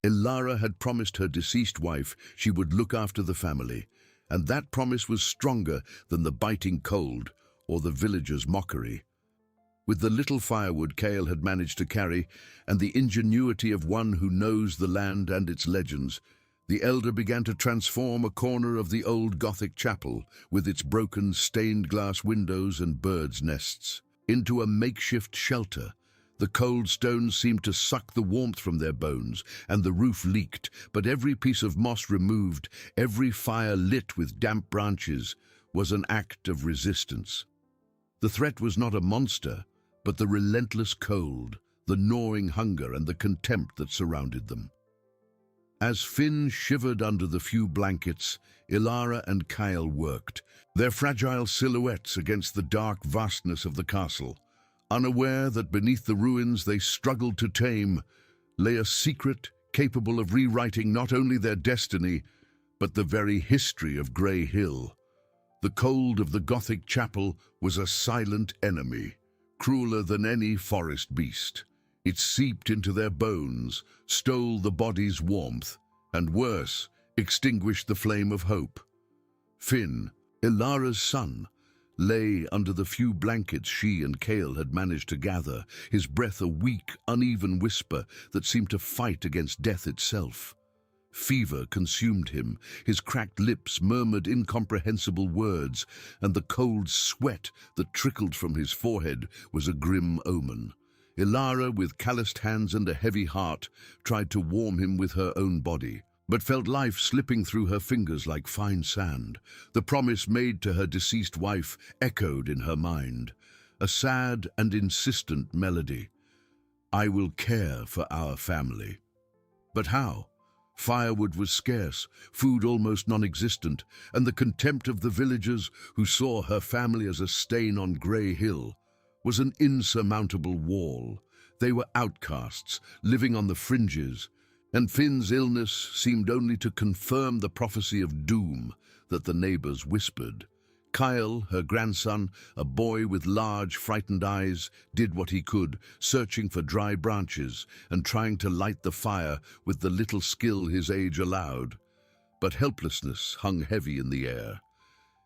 Ilara had promised her deceased wife she would look after the family, and that promise was stronger than the biting cold or the villagers' mockery. With the little firewood Kale had managed to carry, and the ingenuity of one who knows the land and its legends, the elder began to transform a corner of the old Gothic chapel, with its broken stained-glass windows and birds' nests, into a makeshift shelter. The cold stones seemed to suck the warmth from their bones, and the roof leaked, but every piece of moss removed, every fire lit with damp branches, was an act of resistance. The threat was not a monster, but the relentless cold, the gnawing hunger, and the contempt that surrounded them. As Finn shivered under the few blankets, Ilara and Kyle worked, their fragile silhouettes against the dark vastness of the castle, unaware that beneath the ruins they struggled to tame lay a secret capable of rewriting not only their destiny, but the very history of Grey Hill. The cold of the Gothic chapel was a silent enemy, crueler than any forest beast. It seeped into their bones, stole the body's warmth, and worse, extinguished the flame of hope. Finn, Ilara's son, lay under the few blankets she and Kale had managed to gather, his breath a weak, uneven whisper that seemed to fight against death itself. Fever consumed him, his cracked lips murmured incomprehensible words, and the cold sweat that trickled from his forehead was a grim omen. Ilara, with calloused hands and a heavy heart, tried to warm him with her own body, but felt life slipping through her fingers like fine sand. The promise made to her deceased wife echoed in her mind, a sad and insistent melody. "I will care for our family." But how? Firewood was scarce, food almost non-existent, and the contempt of the villagers who saw her family as a stain on Grey Hill was an insurmountable wall. They were outcasts, living on the fringes, and Finn's illness seemed only to confirm the prophecy of doom that the neighbors whispered. Kyle, her grandson, a boy with large, frightened eyes, did what he could, searching for dry branches and trying to light the fire with the little skill his age allowed. But helplessness hung heavy in the air.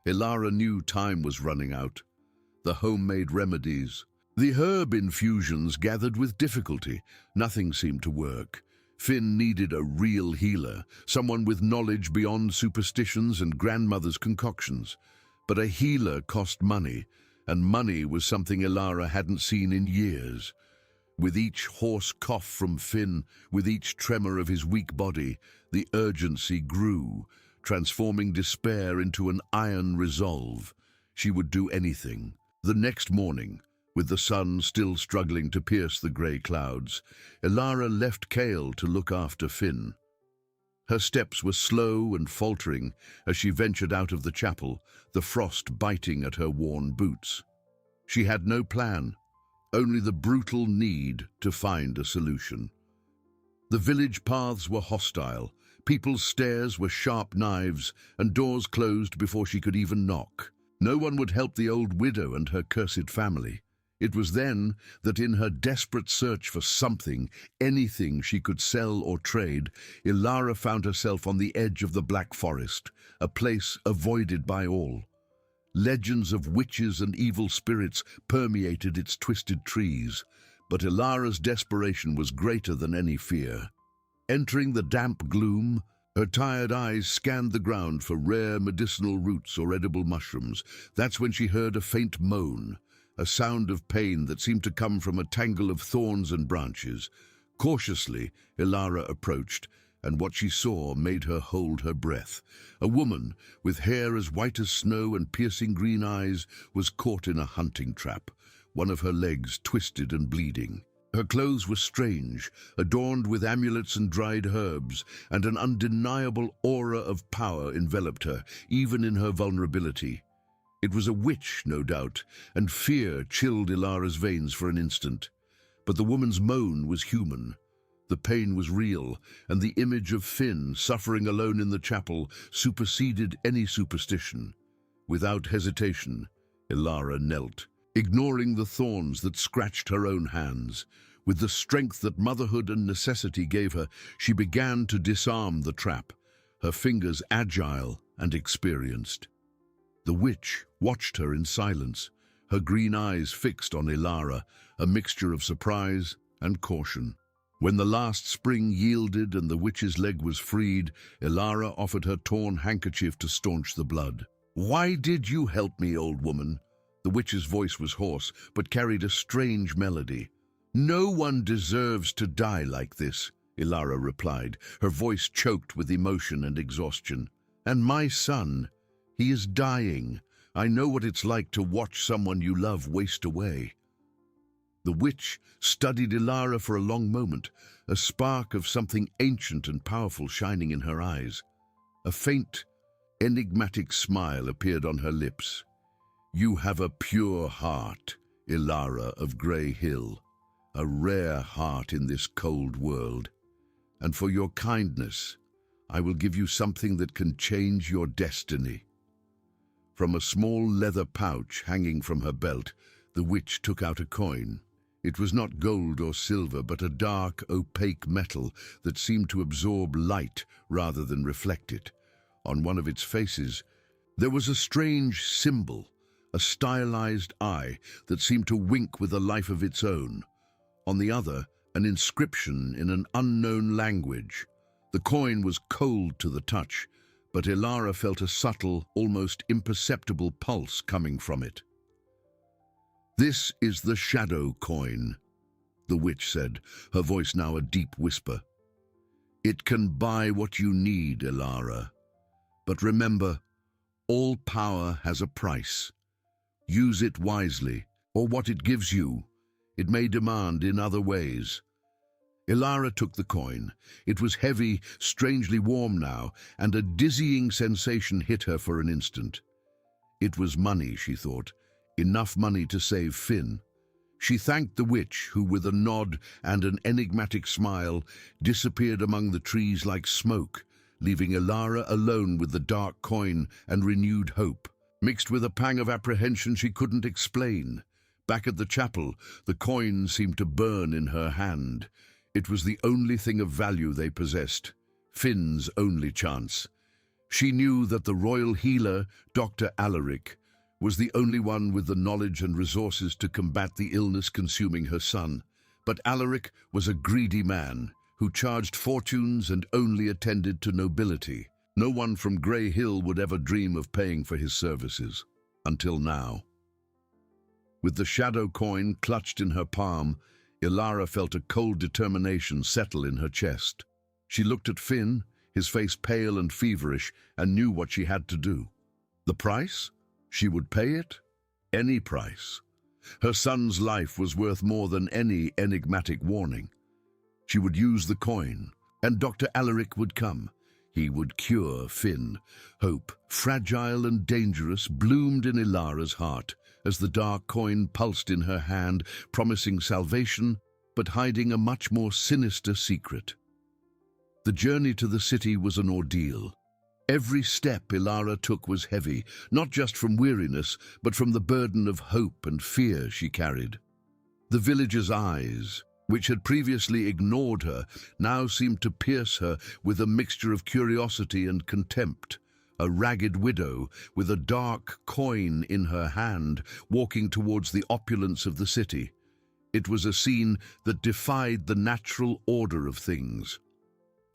Ilara knew time was running out. The homemade remedies, the herb infusions gathered with difficulty. Nothing seemed to work. Finn needed a real healer, someone with knowledge beyond superstitions and grandmother's concoctions. But a healer cost money, and money was something Ilara hadn't seen in years. With each hoarse cough from Finn, with each tremor of his weak body, the urgency grew, transforming despair into an iron resolve. She would do anything. The next morning, with the sun still struggling to pierce the grey clouds, Ilara left Kale to look after Finn. Her steps were slow and faltering as she ventured out of the chapel, the frost biting at her worn boots. She had no plan, only the brutal need to find a solution. The village paths were hostile, people's stares were sharp knives, and doors closed before she could even knock. No one would help the old widow and her cursed family. It was then that in her desperate search for something, anything she could sell or trade, Ilara found herself on the edge of the Black Forest, a place avoided by all. Legends of witches and evil spirits permeated its twisted trees, but Ilara's desperation was greater than any fear. Entering the damp gloom, her tired eyes scanned the ground for rare medicinal roots or edible mushrooms. That's when she heard a faint moan, a sound of pain that seemed to come from a tangle of thorns and branches. Cautiously, Ilara approached, and what she saw made her hold her breath. A woman, with hair as white as snow and piercing green eyes, was caught in a hunting trap, one of her legs twisted and bleeding. Her clothes were strange, adorned with amulets and dried herbs, and an undeniable aura of power enveloped her, even in her vulnerability. It was a witch, no doubt, and fear chilled Ilara's veins for an instant. But the woman's moan was human. The pain was real, and the image of Finn suffering alone in the chapel superseded any superstition. Without hesitation, Ilara knelt, ignoring the thorns that scratched her own hands. With the strength that motherhood and necessity gave her, she began to disarm the trap, her fingers agile and experienced. The witch watched her in silence, her green eyes fixed on Ilara, a mixture of surprise and caution. When the last spring yielded and the witch's leg was freed, Ilara offered her torn handkerchief to staunch the blood. "Why did you help me, old woman?" The witch's voice was hoarse, but carried a strange melody. "No one deserves to die like this," Ilara replied, her voice choked with emotion and exhaustion. "And my son, he is dying. I know what it's like to watch someone you love waste away." The witch studied Ilara for a long moment, a spark of something ancient and powerful shining in her eyes. A faint, enigmatic smile appeared on her lips. "You have a pure heart, Ilara of Grey Hill, a rare heart in this cold world. And for your kindness, I will give you something that can change your destiny." From a small leather pouch hanging from her belt, the witch took out a coin. It was not gold or silver, but a dark, opaque metal that seemed to absorb light rather than reflect it. On one of its faces, there was a strange symbol, a stylized eye that seemed to wink with a life of its own. On the other, an inscription in an unknown language. The coin was cold to the touch, but Ilara felt a subtle, almost imperceptible pulse coming from it. "This is the Shadow Coin," the witch said, her voice now a deep whisper. "It can buy what you need, Ilara. But remember, all power has a price. Use it wisely, or what it gives you, it may demand in other ways." Ilara took the coin. It was heavy, strangely warm now, and a dizzying sensation hit her for an instant. It was money, she thought, enough money to save Finn. She thanked the witch, who with a nod and an enigmatic smile disappeared among the trees like smoke, leaving Ilara alone with the dark coin and renewed hope, mixed with a pang of apprehension she couldn't explain. Back at the chapel, the coin seemed to burn in her hand. It was the only thing of value they possessed, Finn's only chance. She knew that the royal healer, Dr. Alaric, was the only one with the knowledge and resources to combat the illness consuming her son. But Alaric was a greedy man who charged fortunes and only attended to nobility. No one from Grey Hill would ever dream of paying for his services, until now. With the shadow coin clutched in her palm, Ilara felt a cold determination settle in her chest. She looked at Finn, his face pale and feverish, and knew what she had to do. The price? She would pay it? Any price. Her son's life was worth more than any enigmatic warning. She would use the coin, and Dr. Alaric would come. He would cure Finn. Hope, fragile and dangerous, bloomed in Ilara's heart as the dark coin pulsed in her hand, promising salvation, but hiding a much more sinister secret. The journey to the city was an ordeal. Every step Ilara took was heavy, not just from weariness, but from the burden of hope and fear she carried. The villagers' eyes, which had previously ignored her, now seemed to pierce her with a mixture of curiosity and contempt. A ragged widow, with a dark coin in her hand, walking towards the opulence of the city. It was a scene that defied the natural order of things.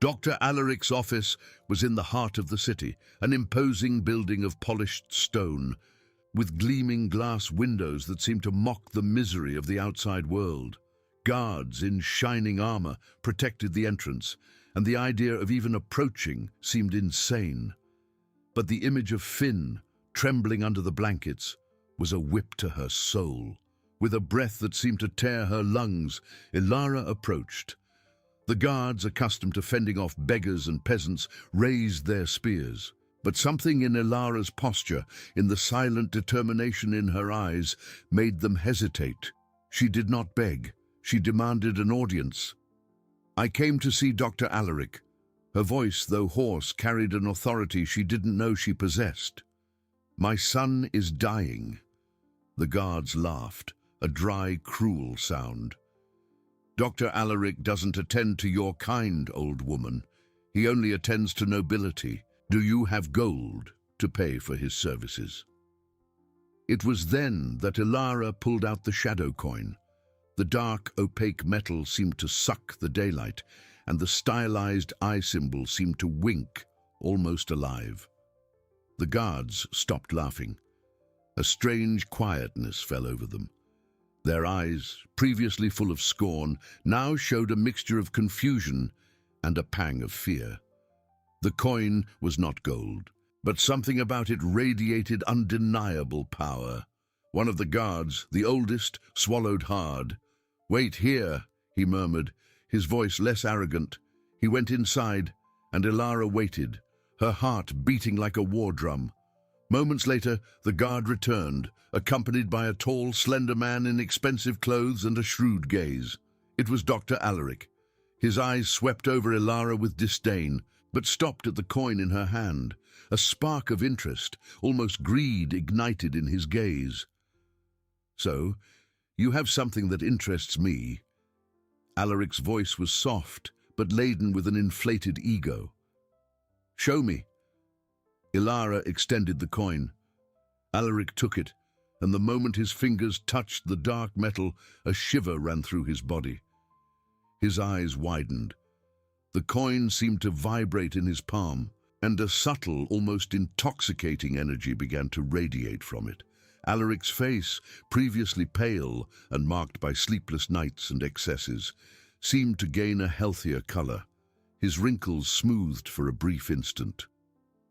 Dr. Alaric's office was in the heart of the city, an imposing building of polished stone, with gleaming glass windows that seemed to mock the misery of the outside world. Guards in shining armor protected the entrance, and the idea of even approaching seemed insane. But the image of Finn, trembling under the blankets, was a whip to her soul. With a breath that seemed to tear her lungs, Ilara approached. The guards, accustomed to fending off beggars and peasants, raised their spears. But something in Ilara's posture, in the silent determination in her eyes, made them hesitate. She did not beg. She demanded an audience. "I came to see Dr. Alaric." Her voice, though hoarse, carried an authority she didn't know she possessed. "My son is dying." The guards laughed, a dry, cruel sound. Dr. Alaric doesn't attend to your kind, old woman. He only attends to nobility. Do you have gold to pay for his services?" It was then that Ilara pulled out the shadow coin. The dark, opaque metal seemed to suck the daylight, and the stylized eye symbol seemed to wink, almost alive. The guards stopped laughing. A strange quietness fell over them. Their eyes, previously full of scorn, now showed a mixture of confusion and a pang of fear. The coin was not gold, but something about it radiated undeniable power. One of the guards, the oldest, swallowed hard. "Wait here," he murmured, his voice less arrogant. He went inside, and Ilara waited, her heart beating like a war drum. Moments later, the guard returned, accompanied by a tall, slender man in expensive clothes and a shrewd gaze. It was Dr. Alaric. His eyes swept over Ilara with disdain, but stopped at the coin in her hand. A spark of interest, almost greed, ignited in his gaze. "So, you have something that interests me." Alaric's voice was soft, but laden with an inflated ego. "Show me." Ilara extended the coin. Alaric took it, and the moment his fingers touched the dark metal, a shiver ran through his body. His eyes widened. The coin seemed to vibrate in his palm, and a subtle, almost intoxicating energy began to radiate from it. Alaric's face, previously pale and marked by sleepless nights and excesses, seemed to gain a healthier color. His wrinkles smoothed for a brief instant.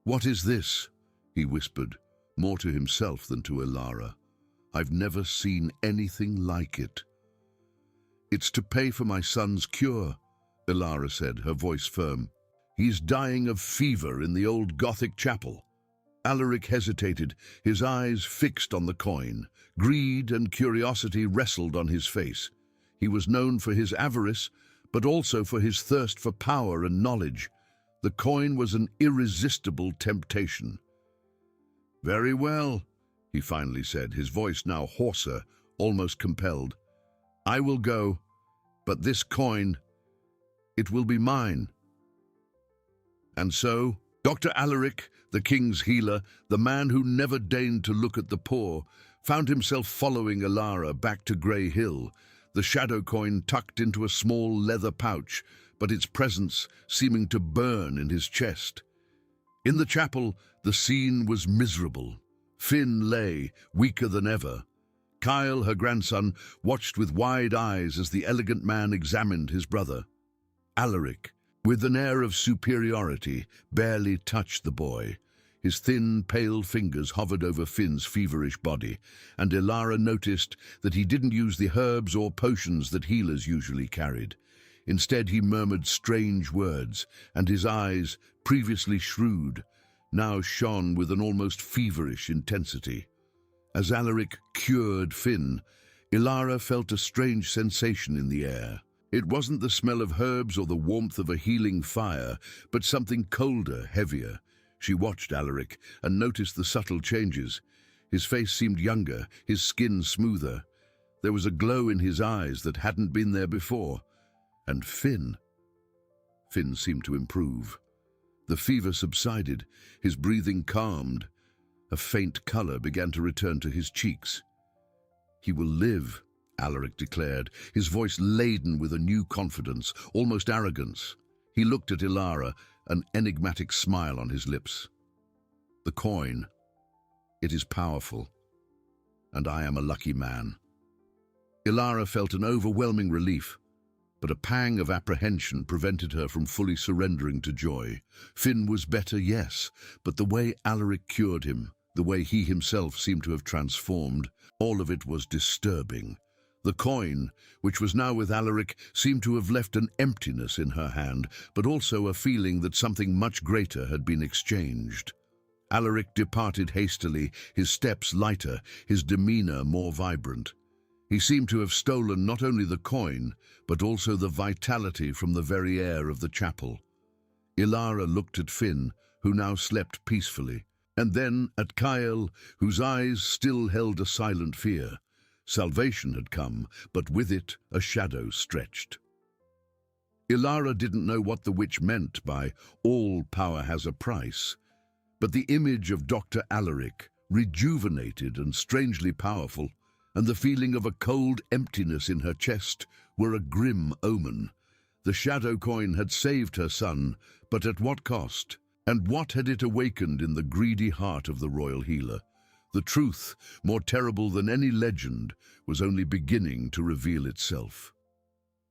"What is this?" he whispered, more to himself than to Ilara. "I've never seen anything like it." "It's to pay for my son's cure," Ilara said, her voice firm. "He's dying of fever in the old Gothic chapel." Alaric hesitated, his eyes fixed on the coin. Greed and curiosity wrestled on his face. He was known for his avarice, but also for his thirst for power and knowledge. The coin was an irresistible temptation. "Very well," he finally said, his voice now hoarser, almost compelled. "I will go, but this coin, it will be mine." And so, Dr. Alaric, the king's healer, the man who never deigned to look at the poor, found himself following Ilara back to Grey Hill, the shadow coin tucked into a small leather pouch, but its presence seeming to burn in his chest. In the chapel, the scene was miserable. Finn lay, weaker than ever. Kyle, her grandson, watched with wide eyes as the elegant man examined his brother. Alaric, with an air of superiority, barely touched the boy. His thin, pale fingers hovered over Finn's feverish body, and Ilara noticed that he didn't use the herbs or potions that healers usually carried. Instead, he murmured strange words, and his eyes, previously shrewd, now shone with an almost feverish intensity. As Alaric cured Finn, Ilara felt a strange sensation in the air. It wasn't the smell of herbs or the warmth of a healing fire, but something colder, heavier. She watched Alaric and noticed the subtle changes. His face seemed younger, his skin smoother. There was a glow in his eyes that hadn't been there before. And Finn seemed to improve. The fever subsided, his breathing calmed. A faint color began to return to his cheeks. "He will live," Alaric declared, his voice laden with a new confidence, almost arrogance. He looked at Ilara, an enigmatic smile on his lips. "The coin, it is powerful, and I am a lucky man." Ilara felt an overwhelming relief, but a pang of apprehension prevented her from fully surrendering to joy. Finn was better, yes, but the way Alaric cured him, the way he himself seemed to have transformed, all of it was disturbing. The coin, which was now with Alaric, seemed to have left an emptiness in her hand, but also a feeling that something much greater had been exchanged. Alaric departed hastily, his steps lighter, his demeanor more vibrant. He seemed to have stolen not only the coin, but also the vitality from the very air of the chapel. Ilara looked at Finn, who now slept peacefully, and then at Kyle, whose eyes still held a silent fear. Salvation had come, but with it a shadow stretched. Ilara didn't know what the witch meant by "all power has a price," but the image of Dr. Alaric, rejuvenated and strangely powerful, and the feeling of a cold emptiness in her chest were a grim omen. The shadow coin had saved her son, but at what cost? And what had it awakened in the greedy heart of the royal healer? The truth, more terrible than any legend, was only beginning to reveal itself.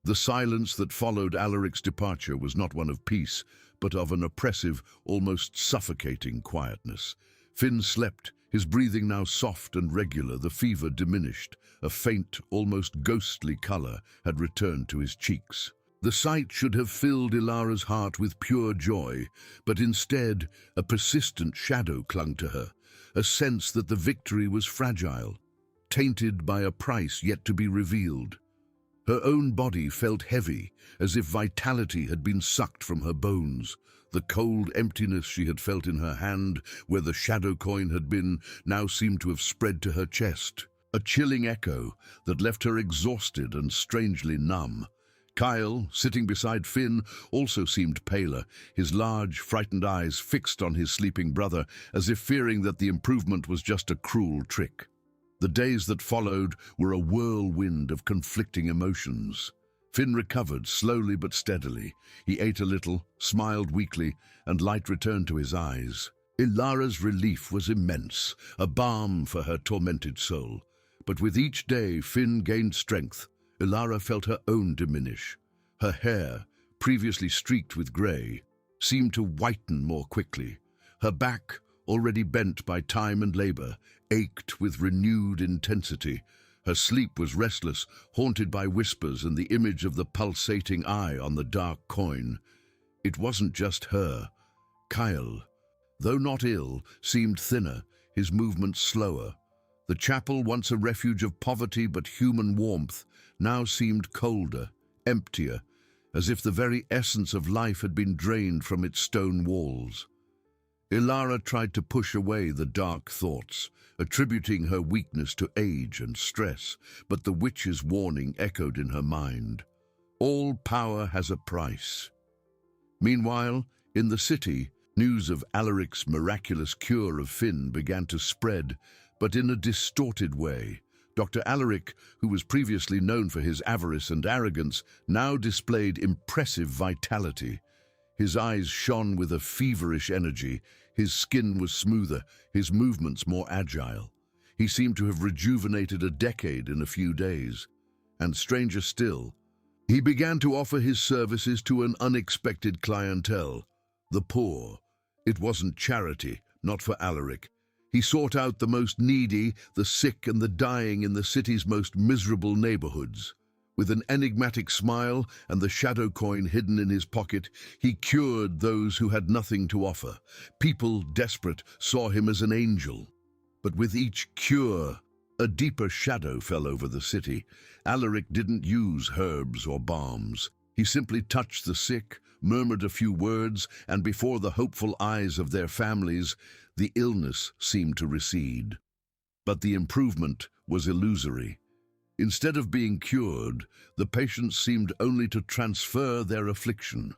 The silence that followed Alaric's departure was not one of peace, but of an oppressive, almost suffocating quietness. Finn slept, his breathing now soft and regular, the fever diminished. A faint, almost ghostly color had returned to his cheeks. The sight should have filled Ilara's heart with pure joy, but instead a persistent shadow clung to her, a sense that the victory was fragile, tainted by a price yet to be revealed. Her own body felt heavy, as if vitality had been sucked from her bones. The cold emptiness she had felt in her hand, where the shadow coin had been, now seemed to have spread to her chest, a chilling echo that left her exhausted and strangely numb. Kyle, sitting beside Finn, also seemed paler, his large, frightened eyes fixed on his sleeping brother, as if fearing that the improvement was just a cruel trick. The days that followed were a whirlwind of conflicting emotions. Finn recovered slowly but steadily. He ate a little, smiled weakly, and light returned to his eyes. Ilara's relief was immense, a balm for her tormented soul. But with each day Finn gained strength. Ilara felt her own diminish. Her hair, previously streaked with grey, seemed to whiten more quickly. Her back, already bent by time and labor, ached with renewed intensity. Her sleep was restless, haunted by whispers and the image of the pulsating eye on the dark coin. It wasn't just her. Kyle, though not ill, seemed thinner, his movements slower. The chapel, once a refuge of poverty but human warmth, now seemed colder, emptier, as if the very essence of life had been drained from its stone walls. Ilara tried to push away the dark thoughts, attributing her weakness to age and stress, but the witch's warning echoed in her mind. All power has a price. Meanwhile, in the city, news of Alaric's miraculous cure of Finn began to spread, but in a distorted way. Dr. Alaric, who was previously known for his avarice and arrogance, now displayed impressive vitality. His eyes shone with a feverish energy, his skin was smoother, his movements more agile. He seemed to have rejuvenated a decade in a few days. And stranger still, he began to offer his services to an unexpected clientele, the poor. It wasn't charity, not for Alaric. He sought out the most needy, the sick and the dying in the city's most miserable neighborhoods. With an enigmatic smile and the shadow coin hidden in his pocket, he cured those who had nothing to offer. People, desperate, saw him as an angel. But with each cure, a deeper shadow fell over the city. Alaric didn't use herbs or balms. He simply touched the sick, murmured a few words, and before the hopeful eyes of their families, the illness seemed to recede. But the improvement was illusory. Instead of being cured, the patients seemed only to transfer their affliction.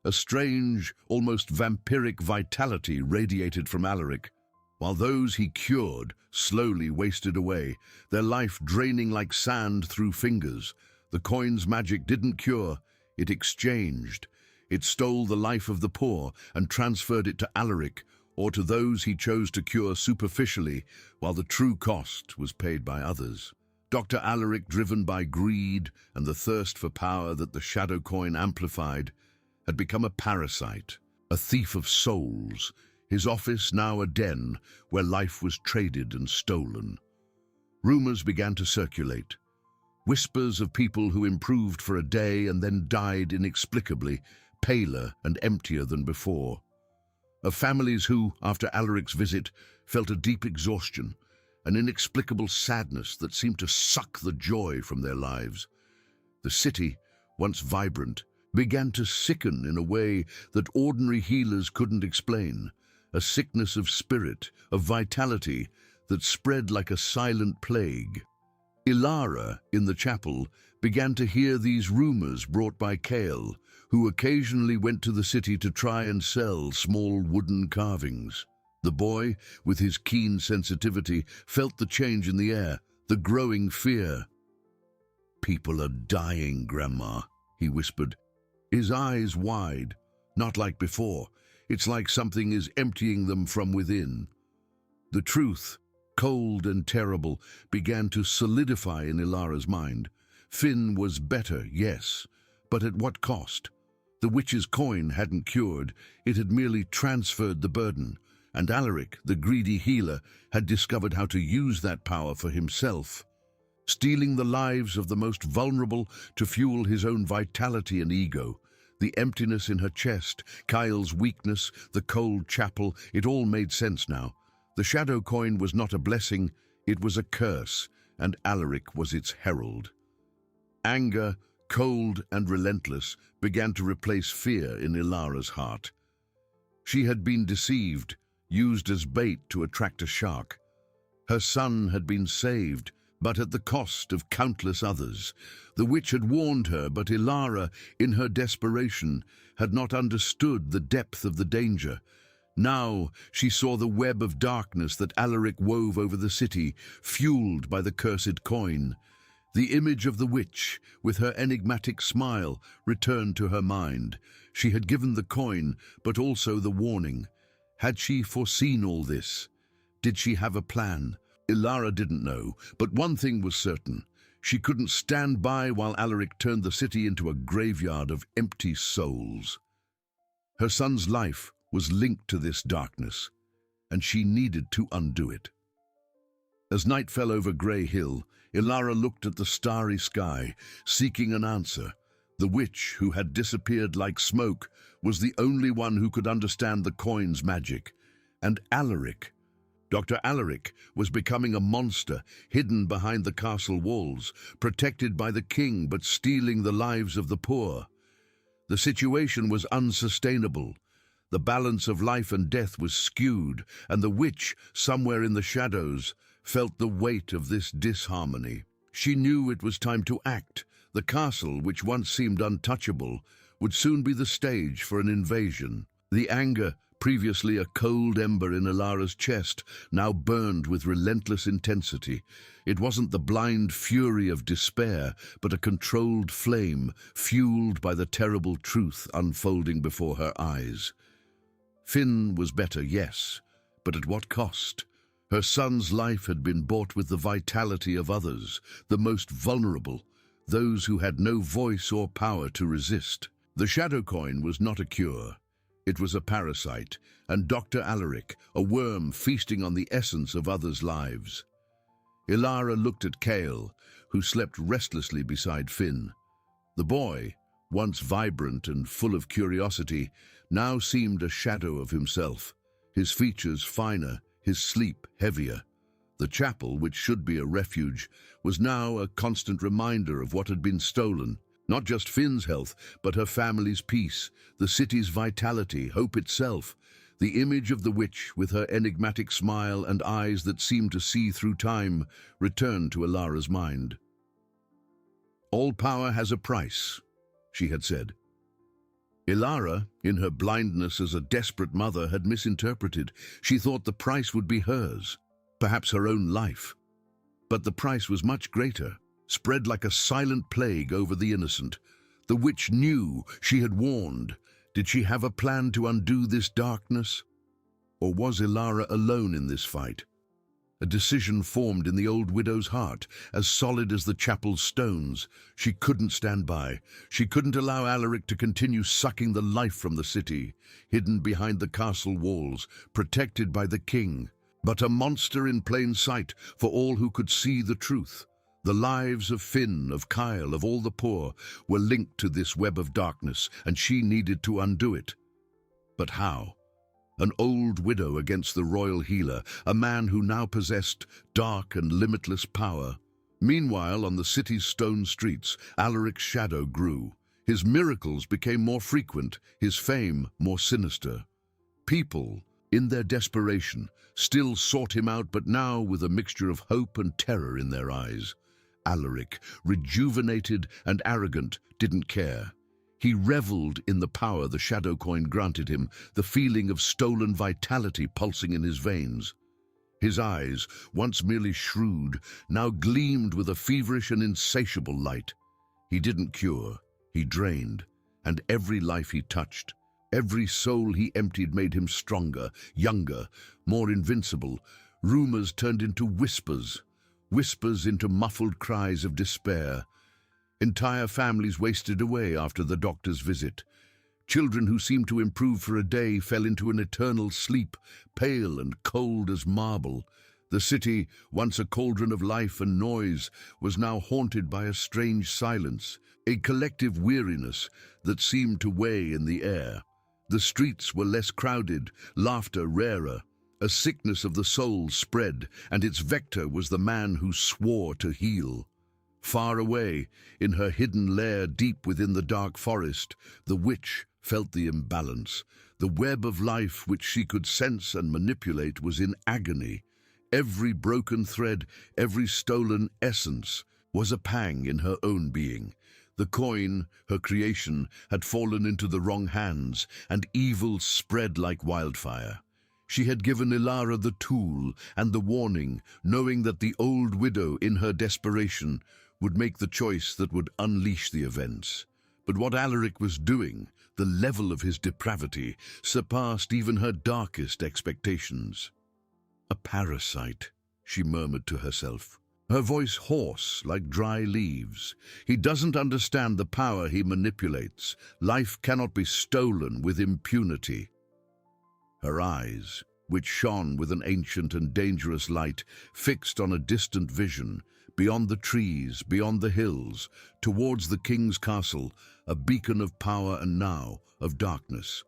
A strange, almost vampiric vitality radiated from Alaric, while those he cured slowly wasted away, their life draining like sand through fingers. The coin's magic didn't cure, it exchanged. It stole the life of the poor and transferred it to Alaric, or to those he chose to cure superficially, while the true cost was paid by others. Dr. Alaric, driven by greed and the thirst for power that the shadow coin amplified, had become a parasite, a thief of souls, his office now a den where life was traded and stolen. Rumors began to circulate. Whispers of people who improved for a day and then died inexplicably, paler and emptier than before. Of families who, after Alaric's visit, felt a deep exhaustion, an inexplicable sadness that seemed to suck the joy from their lives. The city, once vibrant, began to sicken in a way that ordinary healers couldn't explain, a sickness of spirit, of vitality, that spread like a silent plague. Ilara, in the chapel, began to hear these rumors brought by Kale, who occasionally went to the city to try and sell small wooden carvings. The boy, with his keen sensitivity, felt the change in the air, the growing fear. "People are dying, Grandma," he whispered, his eyes wide. Not like before. It's like something is emptying them from within. The truth, cold and terrible, began to solidify in Ilara's mind. Finn was better, yes, but at what cost? The witch's coin hadn't cured, it had merely transferred the burden, and Alaric, the greedy healer, had discovered how to use that power for himself, stealing the lives of the most vulnerable to fuel his own vitality and ego. The emptiness in her chest, Kyle's weakness, the cold chapel, it all made sense now. The shadow coin was not a blessing, it was a curse, and Alaric was its herald. Anger, cold and relentless, began to replace fear in Ilara's heart. She had been deceived, used as bait to attract a shark. Her son had been saved, but at the cost of countless others. The witch had warned her, but Ilara, in her desperation, had not understood the depth of the danger. Now she saw the web of darkness that Alaric wove over the city, fueled by the cursed coin. The image of the witch, with her enigmatic smile, returned to her mind. She had given the coin, but also the warning. Had she foreseen all this? Did she have a plan? Ilara didn't know, but one thing was certain. She couldn't stand by while Alaric turned the city into a graveyard of empty souls. Her son's life was linked to this darkness, and she needed to undo it. As night fell over Grey Hill, Ilara looked at the starry sky, seeking an answer. The witch, who had disappeared like smoke, was the only one who could understand the coin's magic. And Alaric, Dr. Alaric, was becoming a monster, hidden behind the castle walls, protected by the king but stealing the lives of the poor. The situation was unsustainable. The balance of life and death was skewed, and the witch, somewhere in the shadows, felt the weight of this disharmony. She knew it was time to act. The castle, which once seemed untouchable, would soon be the stage for an invasion. The anger, previously a cold ember in Ilara's chest, now burned with relentless intensity. It wasn't the blind fury of despair, but a controlled flame, fueled by the terrible truth unfolding before her eyes. Finn was better, yes, but at what cost? Her son's life had been bought with the vitality of others, the most vulnerable, those who had no voice or power to resist. The shadow coin was not a cure. It was a parasite, and Dr. Alaric, a worm feasting on the essence of others' lives. Ilara looked at Kale, who slept restlessly beside Finn. The boy, once vibrant and full of curiosity, now seemed a shadow of himself, his features finer, his sleep heavier. The chapel, which should be a refuge, was now a constant reminder of what had been stolen. Not just Finn's health, but her family's peace, the city's vitality, hope itself. The image of the witch, with her enigmatic smile and eyes that seemed to see through time, returned to Ilara's mind. "All power has a price," she had said. Ilara, in her blindness as a desperate mother, had misinterpreted. She thought the price would be hers, perhaps her own life. But the price was much greater, spread like a silent plague over the innocent. The witch knew, she had warned. Did she have a plan to undo this darkness? Or was Ilara alone in this fight? A decision formed in the old widow's heart, as solid as the chapel's stones. She couldn't stand by. She couldn't allow Alaric to continue sucking the life from the city, hidden behind the castle walls, protected by the king, but a monster in plain sight for all who could see the truth. The lives of Finn, of Kyle, of all the poor were linked to this web of darkness, and she needed to undo it. But how? An old widow against the royal healer, a man who now possessed dark and limitless power. Meanwhile, on the city's stone streets, Alaric's shadow grew. His miracles became more frequent, his fame more sinister. People, in their desperation, still sought him out, but now with a mixture of hope and terror in their eyes. Alaric, rejuvenated and arrogant, didn't care. He reveled in the power the shadow coin granted him, the feeling of stolen vitality pulsing in his veins. His eyes, once merely shrewd, now gleamed with a feverish and insatiable light. He didn't cure, he drained, and every life he touched, every soul he emptied made him stronger, younger, more invincible. Rumors turned into whispers, whispers into muffled cries of despair. Entire families wasted away after the doctor's visit. Children who seemed to improve for a day fell into an eternal sleep, pale and cold as marble. The city, once a cauldron of life and noise, was now haunted by a strange silence, a collective weariness that seemed to weigh in the air. The streets were less crowded, laughter rarer. A sickness of the soul spread, and its vector was the man who swore to heal. Far away, in her hidden lair deep within the dark forest, the witch felt the imbalance. The web of life which she could sense and manipulate was in agony. Every broken thread, every stolen essence, was a pang in her own being. The coin, her creation, had fallen into the wrong hands, and evil spread like wildfire. She had given Ilara the tool and the warning, knowing that the old widow, in her desperation, would make the choice that would unleash the events. But what Alaric was doing, the level of his depravity, surpassed even her darkest expectations. "A parasite," she murmured to herself, her voice hoarse like dry leaves. "He doesn't understand the power he manipulates. Life cannot be stolen with impunity." Her eyes, which shone with an ancient and dangerous light, fixed on a distant vision, beyond the trees, beyond the hills, towards the king's castle, a beacon of power and now of darkness.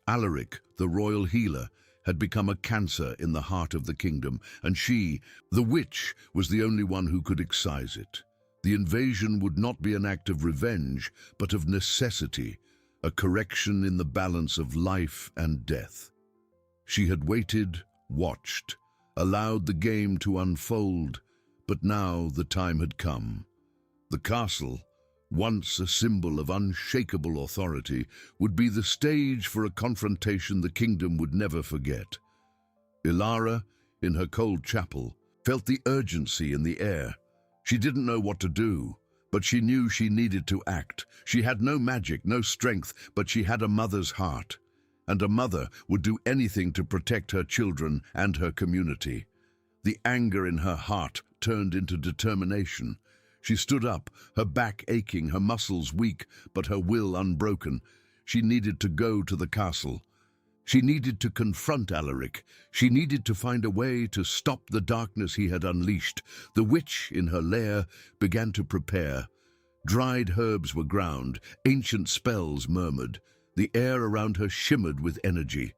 Alaric, the royal healer, had become a cancer in the heart of the kingdom, and she, the witch, was the only one who could excise it. The invasion would not be an act of revenge, but of necessity, a correction in the balance of life and death. She had waited, watched, allowed the game to unfold, but now the time had come. The castle, once a symbol of unshakable authority, would be the stage for a confrontation the kingdom would never forget. Ilara, in her cold chapel, felt the urgency in the air. She didn't know what to do, but she knew she needed to act. She had no magic, no strength, but she had a mother's heart. And a mother would do anything to protect her children and her community. The anger in her heart turned into determination. She stood up, her back aching, her muscles weak, but her will unbroken. She needed to go to the castle. She needed to confront Alaric. She needed to find a way to stop the darkness he had unleashed. The witch, in her lair, began to prepare. Dried herbs were ground, ancient spells murmured. The air around her shimmered with energy.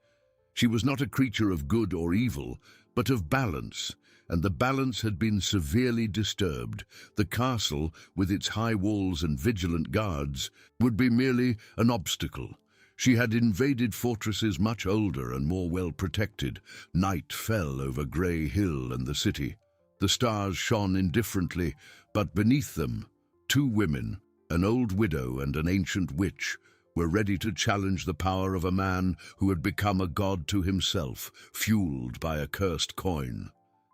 She was not a creature of good or evil, but of balance, and the balance had been severely disturbed. The castle, with its high walls and vigilant guards, would be merely an obstacle. She had invaded fortresses much older and more well protected. Night fell over Grey Hill and the city. The stars shone indifferently, but beneath them, two women, an old widow and an ancient witch, were ready to challenge the power of a man who had become a god to himself, fueled by a cursed coin.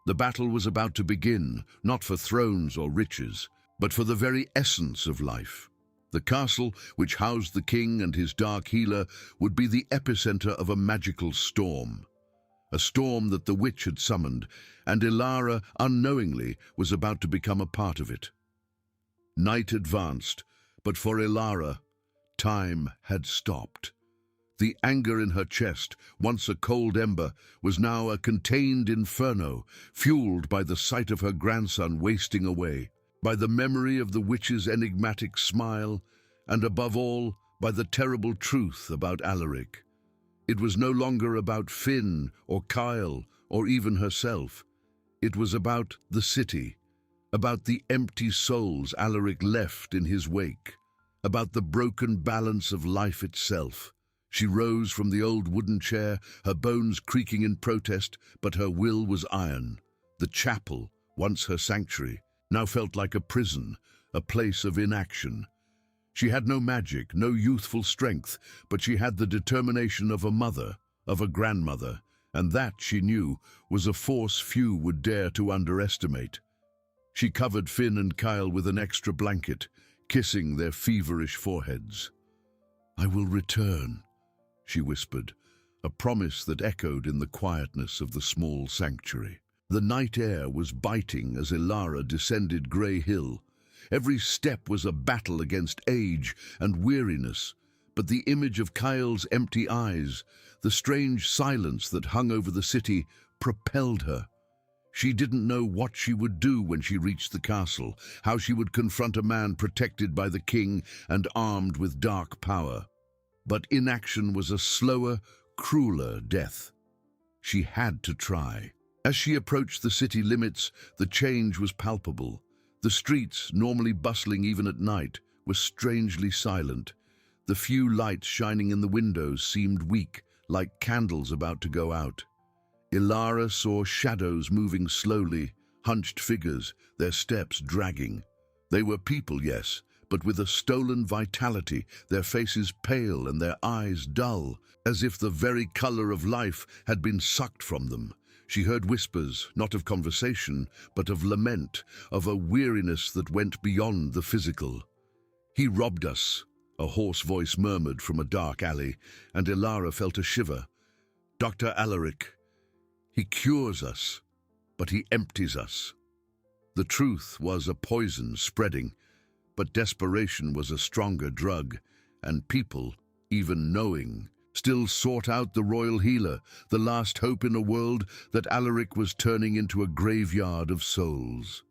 The battle was about to begin, not for thrones or riches, but for the very essence of life. The castle, which housed the king and his dark healer, would be the epicenter of a magical storm. A storm that the witch had summoned, and Ilara, unknowingly, was about to become a part of it. Night advanced, but for Ilara, time had stopped. The anger in her chest, once a cold ember, was now a contained inferno, fueled by the sight of her grandson wasting away, by the memory of the witch's enigmatic smile, and above all, by the terrible truth about Alaric. It was no longer about Finn or Kyle or even herself. It was about the city, about the empty souls Alaric left in his wake, about the broken balance of life itself. She rose from the old wooden chair, her bones creaking in protest, but her will was iron. The chapel, once her sanctuary, now felt like a prison, a place of inaction. She had no magic, no youthful strength, but she had the determination of a mother, of a grandmother, and that, she knew, was a force few would dare to underestimate. She covered Finn and Kyle with an extra blanket, kissing their feverish foreheads. "I will return," she whispered, a promise that echoed in the quietness of the small sanctuary. The night air was biting as Elara descended Grey Hill. Every step was a battle against age and weariness, but the image of Kyle's empty eyes, the strange silence that hung over the city, propelled her. She didn't know what she would do when she reached the castle, how she would confront a man protected by the king and armed with dark power. But inaction was a slower, crueler death. She had to try. As she approached the city limits, the change was palpable. The streets, normally bustling even at night, were strangely silent. The few lights shining in the windows seemed weak, like candles about to go out. Elara saw shadows moving slowly, hunched figures, their steps dragging. They were people, yes, but with a stolen vitality, their faces pale and their eyes dull, as if the very color of life had been sucked from them. She heard whispers, not of conversation, but of lament, of a weariness that went beyond the physical. "He robbed us," a hoarse voice murmured from a dark alley, and Elara felt a shiver. "Dr. Alaric, he cures us, but he empties us." The truth was a poison spreading, but desperation was a stronger drug, and people, even knowing, still sought out the royal healer, the last hope in a world that Alaric was turning into a graveyard of souls.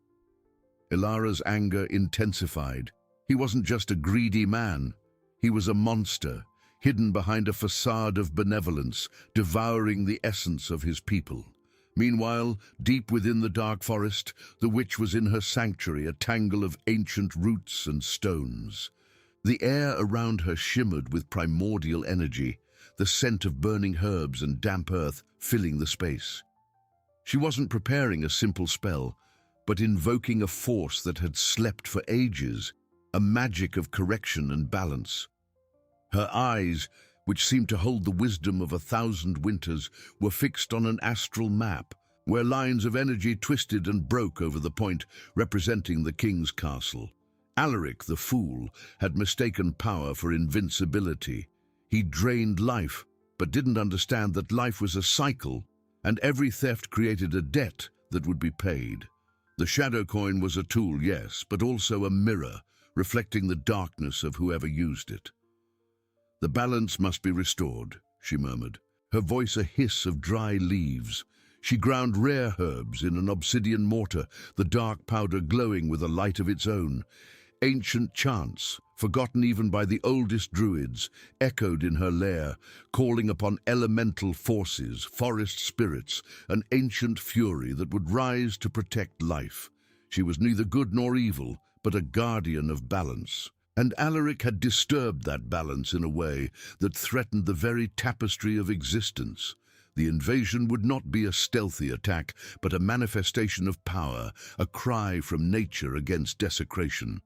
Elara's anger intensified. He wasn't just a greedy man. He was a monster, hidden behind a facade of benevolence, devouring the essence of his people. Meanwhile, deep within the dark forest, the witch was in her sanctuary, a tangle of ancient roots and stones. The air around her shimmered with primordial energy, the scent of burning herbs and damp earth filling the space. She wasn't preparing a simple spell, but invoking a force that had slept for ages, a magic of correction and balance. Her eyes, which seemed to hold the wisdom of 1,000 winters, were fixed on an astral map, where lines of energy twisted and broke over the point representing the king's castle. Alaric, the fool, had mistaken power for invincibility. He drained life, but didn't understand that life was a cycle, and every theft created a debt that would be paid. The shadow coin was a tool, yes, but also a mirror, reflecting the darkness of whoever used it. "The balance must be restored," she murmured, her voice a hiss of dry leaves. She ground rare herbs in an obsidian mortar, the dark powder glowing with a light of its own. Ancient chants, forgotten even by the oldest druids, echoed in her lair, calling upon elemental forces, forest spirits, an ancient fury that would rise to protect life. She was neither good nor evil, but a guardian of balance. And Alaric had disturbed that balance in a way that threatened the very tapestry of existence. The invasion would not be a stealthy attack, but a manifestation of power, a cry from nature against desecration.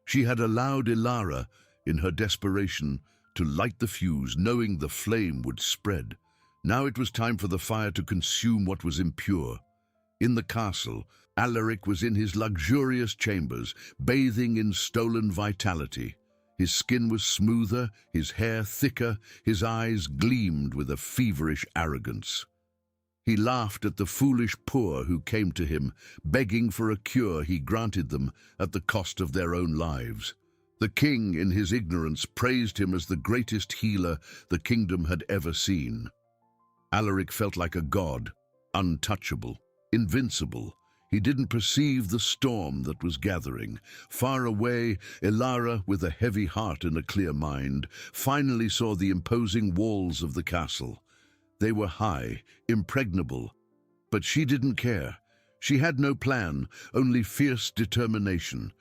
She had allowed Elara, in her desperation, to light the fuse, knowing the flame would spread. Now it was time for the fire to consume what was impure. In the castle, Alaric was in his luxurious chambers, bathing in stolen vitality. His skin was smoother, his hair thicker, his eyes gleamed with a feverish arrogance. He laughed at the foolish poor who came to him, begging for a cure he granted them at the cost of their own lives. The king, in his ignorance, praised him as the greatest healer the kingdom had ever seen. Alaric felt like a god, untouchable, invincible. He didn't perceive the storm that was gathering. Far away, Elara, with a heavy heart and a clear mind, finally saw the imposing walls of the castle. They were high, impregnable, but she didn't care. She had no plan, only fierce determination.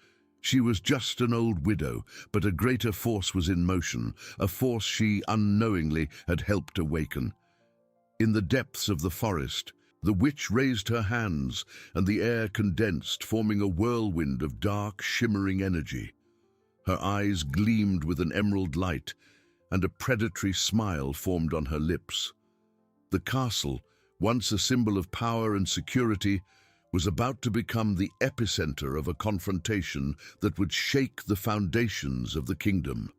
She was just an old widow, but a greater force was in motion, a force she unknowingly had helped awaken. In the depths of the forest, The witch raised her hands, and the air condensed, forming a whirlwind of dark, shimmering energy. Her eyes gleamed with an emerald light, and a predatory smile formed on her lips. The castle, once a symbol of power and security, was about to become the epicenter of a confrontation that would shake the foundations of the kingdom.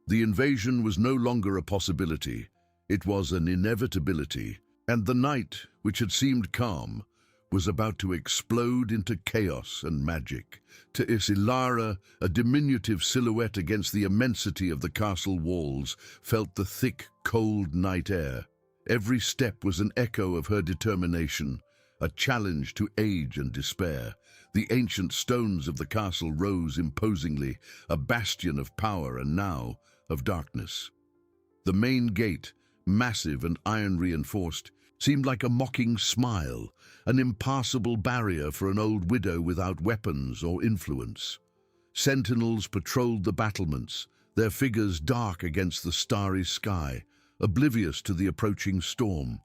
The invasion was no longer a possibility, it was an inevitability, and the night, which had seemed calm, was about to explode into chaos and magic. To Ilara, a diminutive silhouette against the immensity of the castle walls, felt the thick, cold night air. Every step was an echo of her determination, a challenge to age and despair. The ancient stones of the castle rose imposingly, a bastion of power and now of darkness. The main gate, massive and iron-reinforced, seemed like a mocking smile, an impassable barrier for an old widow without weapons or influence. Sentinels patrolled the battlements, their figures dark against the starry sky, oblivious to the approaching storm.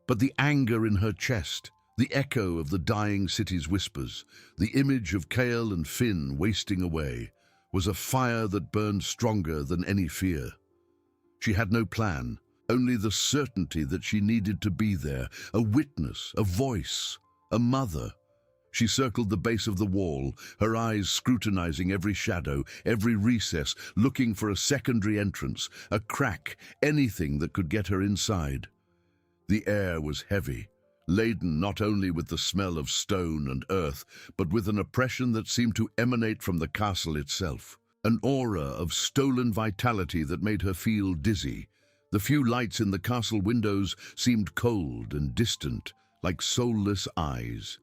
But the anger in her chest, the echo of the dying city's whispers, the image of Kale and Finn wasting away, was a fire that burned stronger than any fear. She had no plan, only the certainty that she needed to be there, a witness, a voice, a mother. She circled the base of the wall, her eyes scrutinizing every shadow, every recess, looking for a secondary entrance, a crack, anything that could get her inside. The air was heavy, laden not only with the smell of stone and earth, but with an oppression that seemed to emanate from the castle itself, an aura of stolen vitality that made her feel dizzy. The few lights in the castle windows seemed cold and distant, like soulless eyes.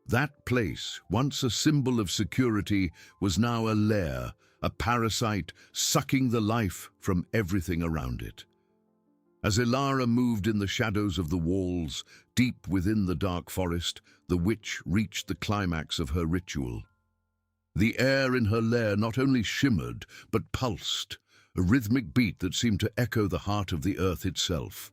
That place, once a symbol of security, was now a lair, a parasite sucking the life from everything around it. As Ilara moved in the shadows of the walls, deep within the dark forest, the witch reached the climax of her ritual. The air in her lair not only shimmered, but pulsed, a rhythmic beat that seemed to echo the heart of the earth itself.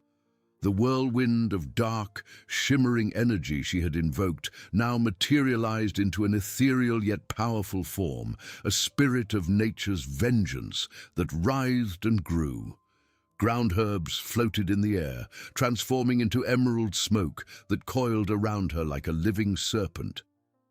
The whirlwind of dark, shimmering energy she had invoked now materialized into an ethereal yet powerful form, a spirit of nature's vengeance that writhed and grew. Ground herbs floated in the air, transforming into emerald smoke that coiled around her like a living serpent.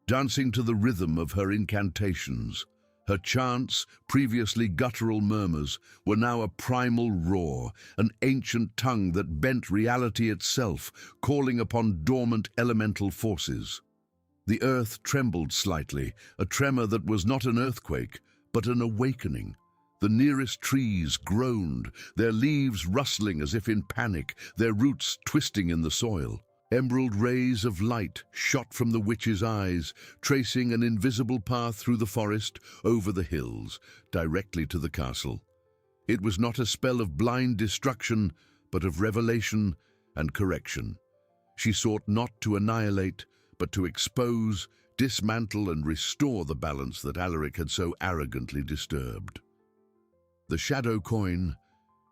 Dancing to the rhythm of her incantations, her chants, previously guttural murmurs, were now a primal roar, an ancient tongue that bent reality itself, calling upon dormant elemental forces. The earth trembled slightly, a tremor that was not an earthquake, but an awakening. The nearest trees groaned, their leaves rustling as if in panic, their roots twisting in the soil. Emerald rays of light shot from the witch's eyes, tracing an invisible path through the forest, over the hills, directly to the castle. It was not a spell of blind destruction, but of revelation and correction. She sought not to annihilate, but to expose, dismantle, and restore the balance that Alaric had so arrogantly disturbed. The shadow coin,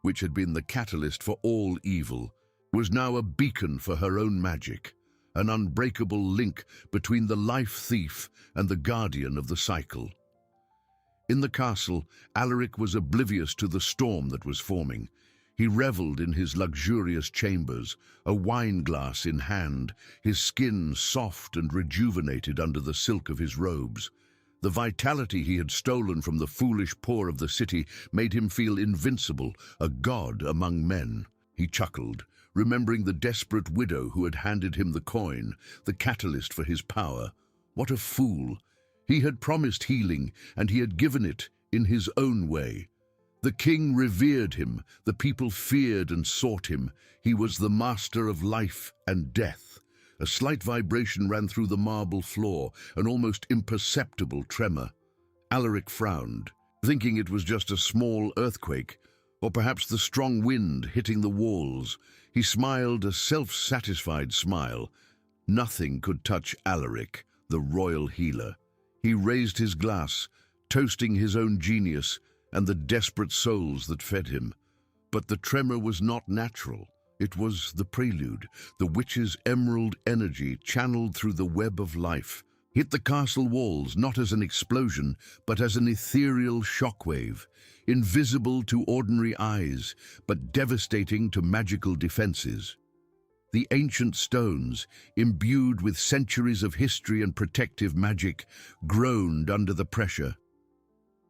which had been the catalyst for all evil, was now a beacon for her own magic, an unbreakable link between the life thief and the guardian of the cycle. In the castle, Alaric was oblivious to the storm that was forming. He reveled in his luxurious chambers, a wine-glass in hand, his skin soft and rejuvenated under the silk of his robes. The vitality he had stolen from the foolish poor of the city made him feel invincible, a god among men. He chuckled, remembering the desperate widow who had handed him the coin, the catalyst for his power. What a fool! He had promised healing, and he had given it in his own way. The king revered him, the people feared and sought him. He was the master of life and death. A slight vibration ran through the marble floor, an almost imperceptible tremor. Alaric frowned, thinking it was just a small earthquake, or perhaps the strong wind hitting the walls. He smiled a self-satisfied smile. Nothing could touch Alaric, the royal healer. He raised his glass, toasting his own genius and the desperate souls that fed him. But the tremor was not natural. It was the prelude, the witch's emerald energy channeled through the web of life, hit the castle walls not as an explosion, but as an ethereal shockwave, invisible to ordinary eyes, but devastating to magical defenses. The ancient stones, imbued with centuries of history and protective magic, groaned under the pressure.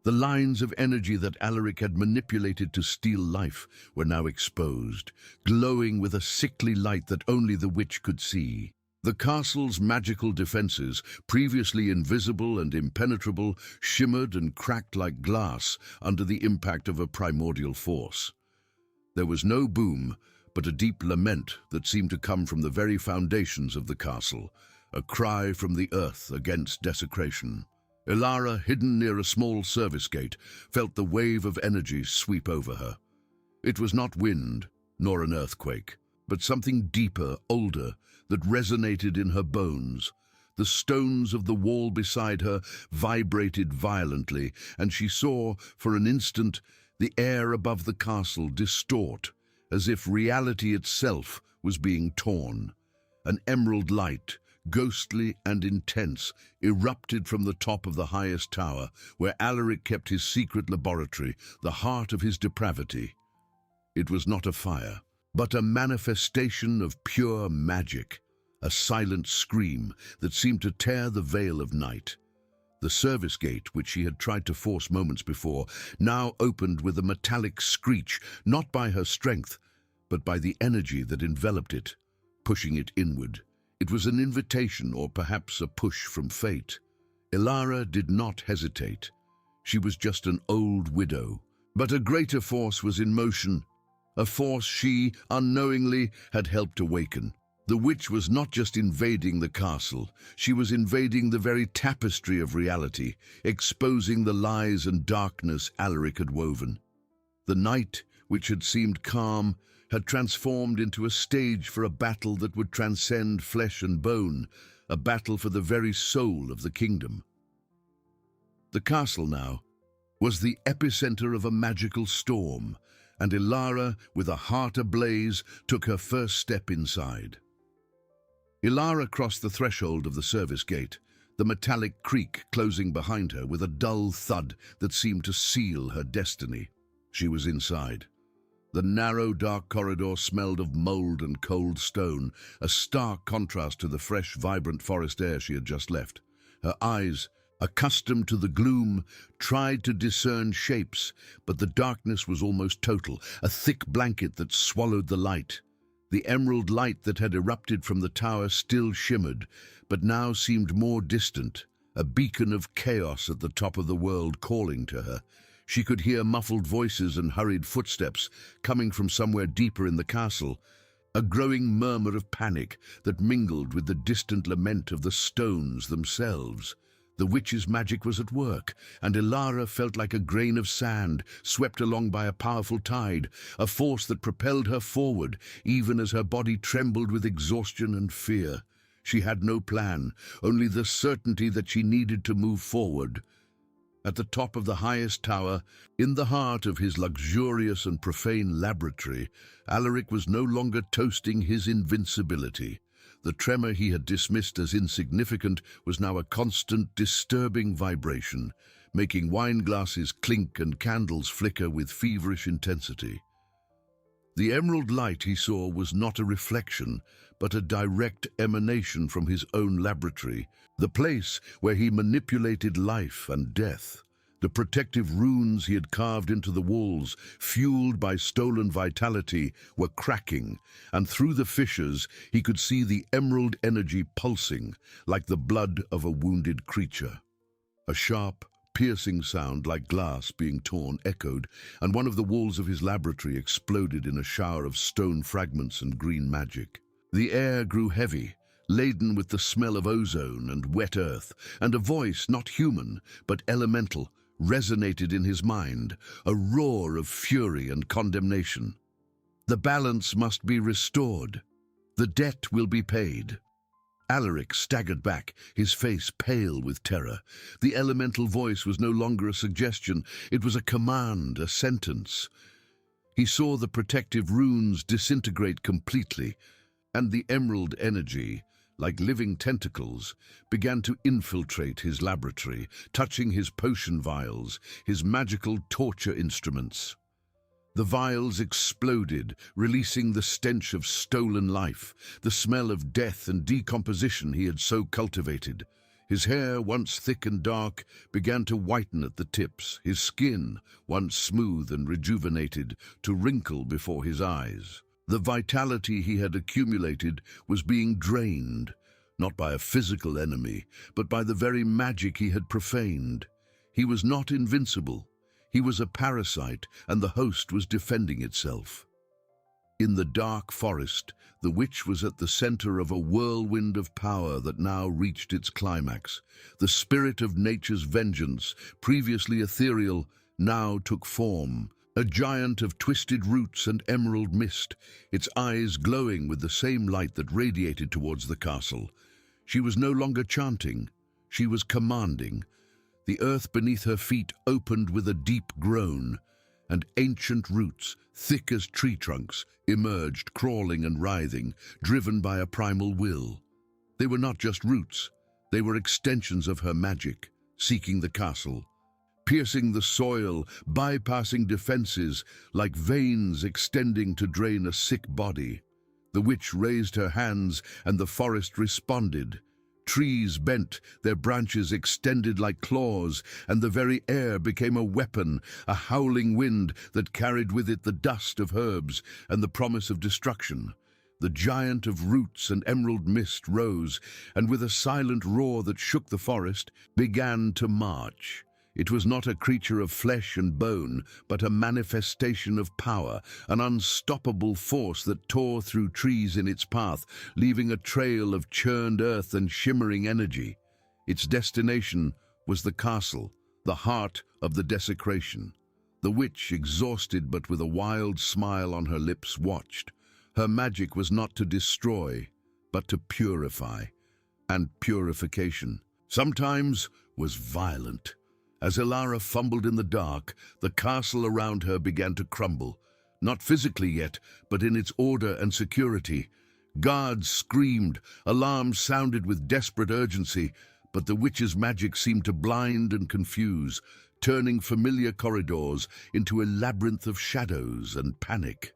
The lines of energy that Alaric had manipulated to steal life were now exposed, glowing with a sickly light that only the witch could see. The castle's magical defenses, previously invisible and impenetrable, shimmered and cracked like glass under the impact of a primordial force. There was no boom, but a deep lament that seemed to come from the very foundations of the castle, a cry from the earth against desecration. Ilara, hidden near a small service gate, felt the wave of energy sweep over her. It was not wind, nor an earthquake, but something deeper, older, that resonated in her bones. The stones of the wall beside her vibrated violently, and she saw, for an instant, the air above the castle distort, as if reality itself was being torn. An emerald light, ghostly and intense, erupted from the top of the highest tower, where Alaric kept his secret laboratory, the heart of his depravity. It was not a fire, but a manifestation of pure magic, a silent scream that seemed to tear the veil of night. The service gate, which she had tried to force moments before, now opened with a metallic screech, not by her strength, but by the energy that enveloped it, pushing it inward. It was an invitation, or perhaps a push from fate. Ilara did not hesitate. She was just an old widow. But a greater force was in motion, a force she, unknowingly, had helped awaken. The witch was not just invading the castle, she was invading the very tapestry of reality, exposing the lies and darkness Alaric had woven. The night, which had seemed calm, had transformed into a stage for a battle that would transcend flesh and bone, a battle for the very soul of the kingdom. The castle now was the epicenter of a magical storm, and Ilara, with a heart ablaze, took her first step inside. Ilara crossed the threshold of the service gate, the metallic creak closing behind her with a dull thud that seemed to seal her destiny. She was inside. The narrow, dark corridor smelled of mold and cold stone, a stark contrast to the fresh, vibrant forest air she had just left. Her eyes, accustomed to the gloom, tried to discern shapes, but the darkness was almost total, a thick blanket that swallowed the light. The emerald light that had erupted from the tower still shimmered, but now seemed more distant, a beacon of chaos at the top of the world calling to her. She could hear muffled voices and hurried footsteps coming from somewhere deeper in the castle, a growing murmur of panic that mingled with the distant lament of the stones themselves. The witch's magic was at work, and Ilara felt like a grain of sand swept along by a powerful tide, a force that propelled her forward, even as her body trembled with exhaustion and fear. She had no plan, only the certainty that she needed to move forward. At the top of the highest tower, in the heart of his luxurious and profane laboratory, Alaric was no longer toasting his invincibility. The tremor he had dismissed as insignificant was now a constant, disturbing vibration, making wine glasses clink and candles flicker with feverish intensity. The emerald light he saw was not a reflection, but a direct emanation from his own laboratory, the place where he manipulated life and death. The protective runes he had carved into the walls, fueled by stolen vitality, were cracking, and through the fissures he could see the emerald energy pulsing, like the blood of a wounded creature. A sharp, piercing sound like glass being torn echoed, and one of the walls of his laboratory exploded in a shower of stone fragments and green magic. The air grew heavy, laden with the smell of ozone and wet earth, and a voice, not human, but elemental, resonated in his mind, a roar of fury and condemnation. The balance must be restored. The debt will be paid. Alaric staggered back, his face pale with terror. The elemental voice was no longer a suggestion, it was a command, a sentence. He saw the protective runes disintegrate completely, and the emerald energy, like living tentacles, began to infiltrate his laboratory, touching his potion vials, his magical torture instruments. The vials exploded, releasing the stench of stolen life, the smell of death and decomposition he had so cultivated. His hair, once thick and dark, began to whiten at the tips, his skin, once smooth and rejuvenated, to wrinkle before his eyes. The vitality he had accumulated was being drained, not by a physical enemy, but by the very magic he had profaned. He was not invincible. He was a parasite, and the host was defending itself. In the dark forest, the witch was at the center of a whirlwind of power that now reached its climax. The spirit of nature's vengeance, previously ethereal, now took form. A giant of twisted roots and emerald mist, its eyes glowing with the same light that radiated towards the castle. She was no longer chanting, she was commanding. The earth beneath her feet opened with a deep groan, and ancient roots, thick as tree trunks, emerged, crawling and writhing, driven by a primal will. They were not just roots, they were extensions of her magic, seeking the castle. Piercing the soil, bypassing defenses, like veins extending to drain a sick body. The witch raised her hands, and the forest responded. Trees bent, their branches extended like claws, and the very air became a weapon, a howling wind that carried with it the dust of herbs and the promise of destruction. The giant of roots and emerald mist rose, and with a silent roar that shook the forest, began to march. It was not a creature of flesh and bone, but a manifestation of power, an unstoppable force that tore through trees in its path, leaving a trail of churned earth and shimmering energy. Its destination was the castle, the heart of the desecration. The witch, exhausted but with a wild smile on her lips, watched. Her magic was not to destroy, but to purify. And purification, sometimes, was violent. As Ilara fumbled in the dark, the castle around her began to crumble, not physically yet, but in its order and security. Guards screamed, alarms sounded with desperate urgency, but the witch's magic seemed to blind and confuse, turning familiar corridors into a labyrinth of shadows and panic.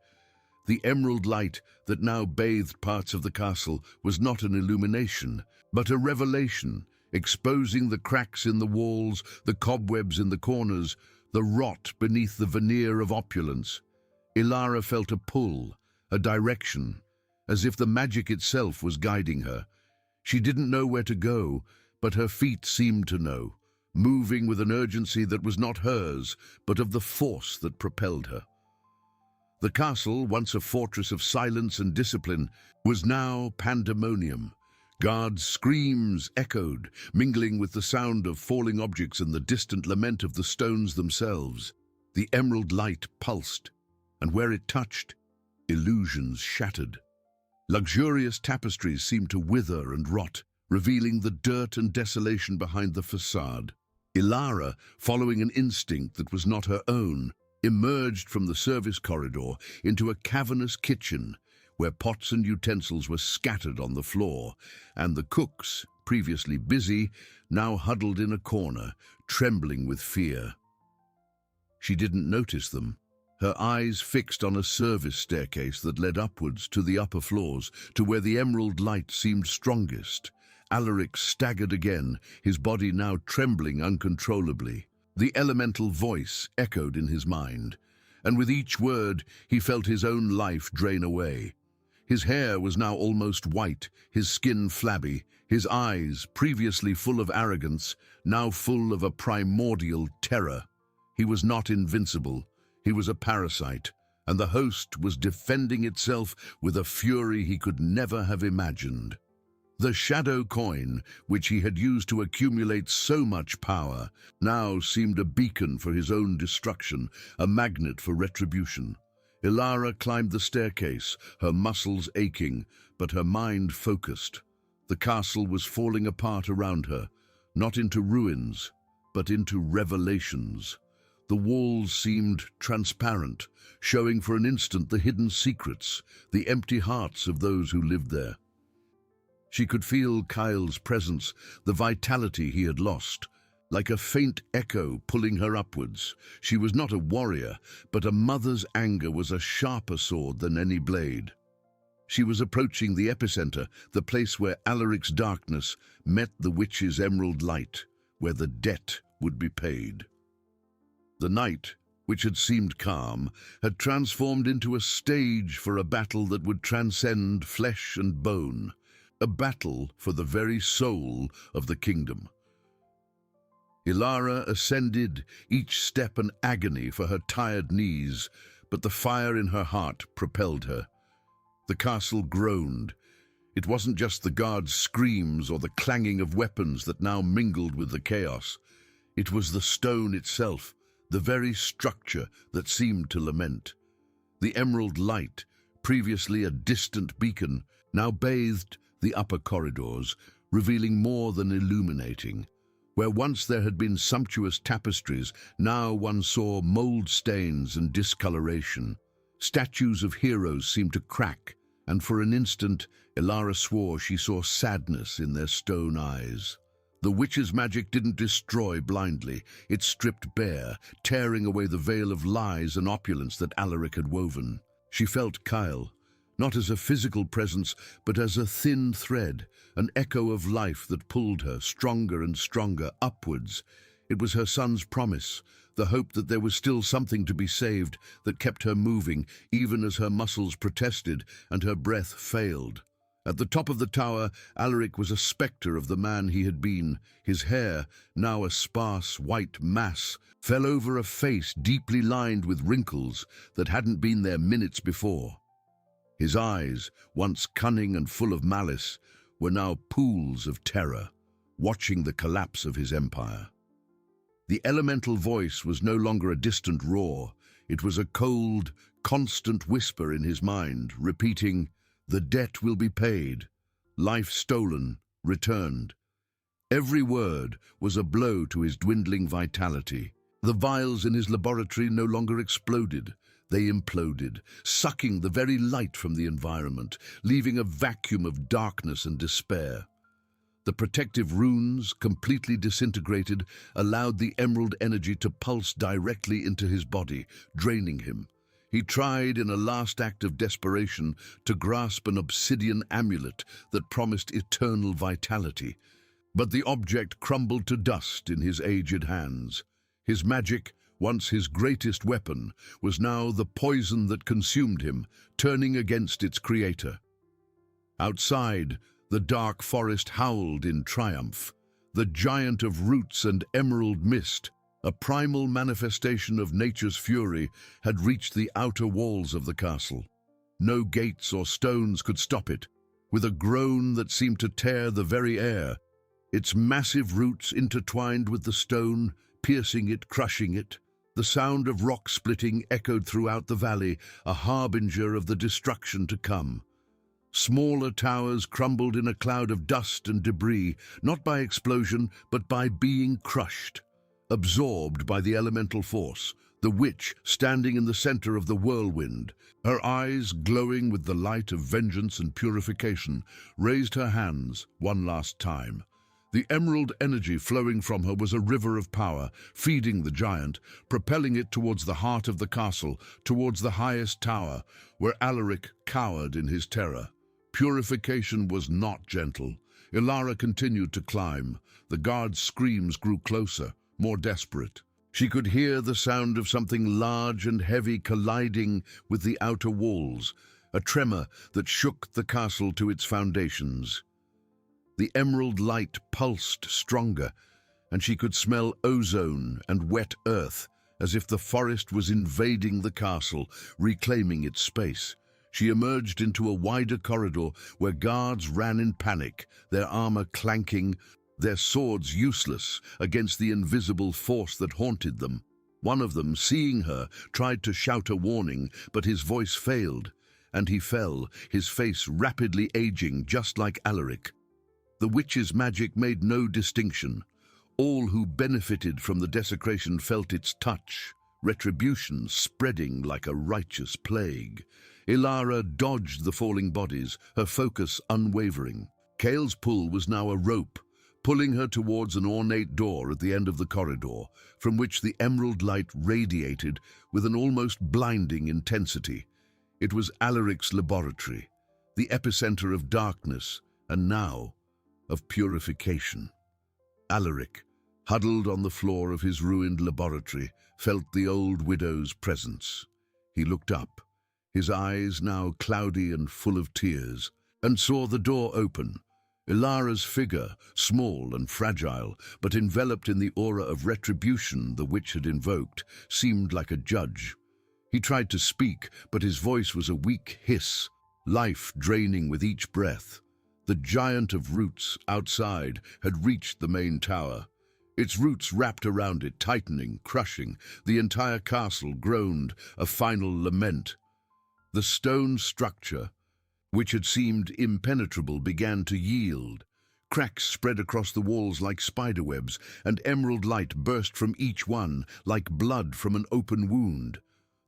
The emerald light that now bathed parts of the castle was not an illumination, but a revelation, exposing the cracks in the walls, the cobwebs in the corners, the rot beneath the veneer of opulence. Ilara felt a pull, a direction, as if the magic itself was guiding her. She didn't know where to go, but her feet seemed to know, moving with an urgency that was not hers, but of the force that propelled her. The castle, once a fortress of silence and discipline, was now pandemonium. Guards' screams echoed, mingling with the sound of falling objects and the distant lament of the stones themselves. The emerald light pulsed, and where it touched, illusions shattered. Luxurious tapestries seemed to wither and rot, revealing the dirt and desolation behind the facade. Ilara, following an instinct that was not her own, emerged from the service corridor into a cavernous kitchen, where pots and utensils were scattered on the floor, and the cooks, previously busy, now huddled in a corner, trembling with fear. She didn't notice them, her eyes fixed on a service staircase that led upwards to the upper floors, to where the emerald light seemed strongest. Alaric staggered again, his body now trembling uncontrollably. The elemental voice echoed in his mind, and with each word he felt his own life drain away. His hair was now almost white, his skin flabby, his eyes, previously full of arrogance, now full of a primordial terror. He was not invincible, he was a parasite, and the host was defending itself with a fury he could never have imagined. The shadow coin, which he had used to accumulate so much power, now seemed a beacon for his own destruction, a magnet for retribution. Ilara climbed the staircase, her muscles aching, but her mind focused. The castle was falling apart around her, not into ruins, but into revelations. The walls seemed transparent, showing for an instant the hidden secrets, the empty hearts of those who lived there. She could feel Kyle's presence, the vitality he had lost, like a faint echo pulling her upwards. She was not a warrior, but a mother's anger was a sharper sword than any blade. She was approaching the epicenter, the place where Alaric's darkness met the witch's emerald light, where the debt would be paid. The night, which had seemed calm, had transformed into a stage for a battle that would transcend flesh and bone, a battle for the very soul of the kingdom. Ilara ascended, each step an agony for her tired knees, but the fire in her heart propelled her. The castle groaned. It wasn't just the guards' screams or the clanging of weapons that now mingled with the chaos. It was the stone itself, the very structure that seemed to lament. The emerald light, previously a distant beacon, now bathed the upper corridors, revealing more than illuminating. Where once there had been sumptuous tapestries, now one saw mold stains and discoloration. Statues of heroes seemed to crack, and for an instant, Ilara swore she saw sadness in their stone eyes. The witch's magic didn't destroy blindly. It stripped bare, tearing away the veil of lies and opulence that Alaric had woven. She felt Kyle, not as a physical presence, but as a thin thread, an echo of life that pulled her stronger and stronger upwards. It was her son's promise, the hope that there was still something to be saved, that kept her moving, even as her muscles protested and her breath failed. At the top of the tower, Alaric was a spectre of the man he had been. His hair, now a sparse white mass, fell over a face deeply lined with wrinkles that hadn't been there minutes before. His eyes, once cunning and full of malice, were now pools of terror, watching the collapse of his empire. The elemental voice was no longer a distant roar. It was a cold, constant whisper in his mind, repeating, "The debt will be paid. Life stolen, returned." Every word was a blow to his dwindling vitality. The vials in his laboratory no longer exploded. They imploded, sucking the very light from the environment, leaving a vacuum of darkness and despair. The protective runes, completely disintegrated, allowed the emerald energy to pulse directly into his body, draining him. He tried, in a last act of desperation, to grasp an obsidian amulet that promised eternal vitality. But the object crumbled to dust in his aged hands. His magic, once his greatest weapon, was now the poison that consumed him, turning against its creator. Outside, the dark forest howled in triumph. The giant of roots and emerald mist, a primal manifestation of nature's fury, had reached the outer walls of the castle. No gates or stones could stop it. With a groan that seemed to tear the very air, its massive roots intertwined with the stone, piercing it, crushing it. The sound of rock splitting echoed throughout the valley, a harbinger of the destruction to come. Smaller towers crumbled in a cloud of dust and debris, not by explosion, but by being crushed. Absorbed by the elemental force, the witch, standing in the center of the whirlwind, her eyes glowing with the light of vengeance and purification, raised her hands one last time. The emerald energy flowing from her was a river of power, feeding the giant, propelling it towards the heart of the castle, towards the highest tower, where Alaric cowered in his terror. Purification was not gentle. Ilara continued to climb. The guard's screams grew closer, more desperate. She could hear the sound of something large and heavy colliding with the outer walls, a tremor that shook the castle to its foundations. The emerald light pulsed stronger, and she could smell ozone and wet earth, as if the forest was invading the castle, reclaiming its space. She emerged into a wider corridor where guards ran in panic, their armor clanking, their swords useless against the invisible force that haunted them. One of them, seeing her, tried to shout a warning, but his voice failed, and he fell, his face rapidly aging just like Alaric. The witch's magic made no distinction. All who benefited from the desecration felt its touch. retribution spreading like a righteous plague. Ilara dodged the falling bodies, her focus unwavering. Kale's pull was now a rope, pulling her towards an ornate door at the end of the corridor, from which the emerald light radiated with an almost blinding intensity. It was Alaric's laboratory, the epicenter of darkness, and now of purification. Alaric, huddled on the floor of his ruined laboratory, felt the old widow's presence. He looked up, his eyes now cloudy and full of tears, and saw the door open. Ilara's figure, small and fragile, but enveloped in the aura of retribution the witch had invoked, seemed like a judge. He tried to speak, but his voice was a weak hiss, life draining with each breath. The giant of roots outside had reached the main tower. Its roots wrapped around it, tightening, crushing. The entire castle groaned, a final lament. The stone structure, which had seemed impenetrable, began to yield. Cracks spread across the walls like spiderwebs, and emerald light burst from each one, like blood from an open wound.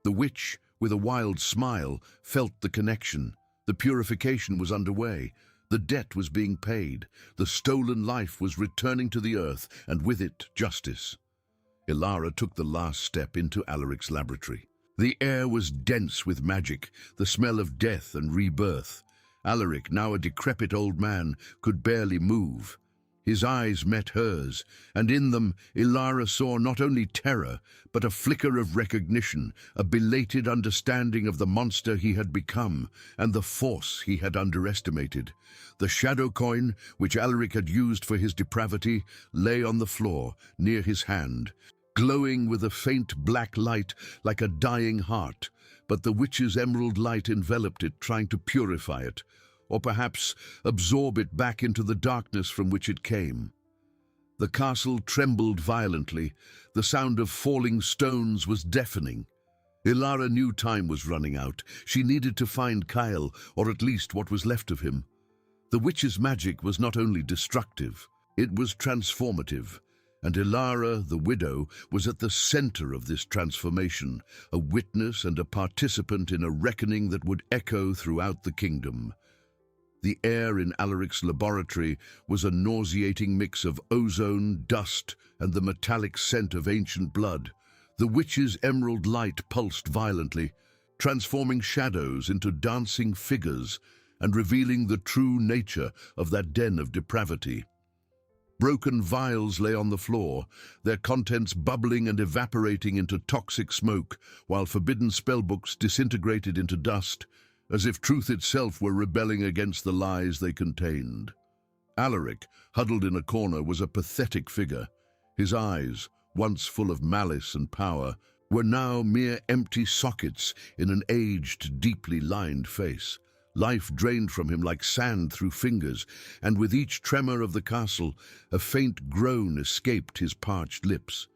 The witch, with a wild smile, felt the connection. The purification was underway. The debt was being paid. The stolen life was returning to the earth, and with it, justice. Ilara took the last step into Alaric's laboratory. The air was dense with magic, the smell of death and rebirth. Alaric, now a decrepit old man, could barely move. His eyes met hers, and in them Ilara saw not only terror, but a flicker of recognition, a belated understanding of the monster he had become and the force he had underestimated. The shadow coin, which Alaric had used for his depravity, lay on the floor, near his hand, glowing with a faint black light like a dying heart, but the witch's emerald light enveloped it, trying to purify it, or perhaps absorb it back into the darkness from which it came. The castle trembled violently. The sound of falling stones was deafening. Ilara knew time was running out. She needed to find Kyle, or at least what was left of him. The witch's magic was not only destructive, it was transformative. And Ilara, the widow, was at the center of this transformation, a witness and a participant in a reckoning that would echo throughout the kingdom. The air in Alaric's laboratory was a nauseating mix of ozone, dust, and the metallic scent of ancient blood. The witch's emerald light pulsed violently, transforming shadows into dancing figures and revealing the true nature of that den of depravity. Broken vials lay on the floor, their contents bubbling and evaporating into toxic smoke, while forbidden spellbooks disintegrated into dust, as if truth itself were rebelling against the lies they contained. Alaric, huddled in a corner, was a pathetic figure. His eyes, once full of malice and power, were now mere empty sockets in an aged, deeply lined face. Life drained from him like sand through fingers, and with each tremor of the castle, a faint groan escaped his parched lips.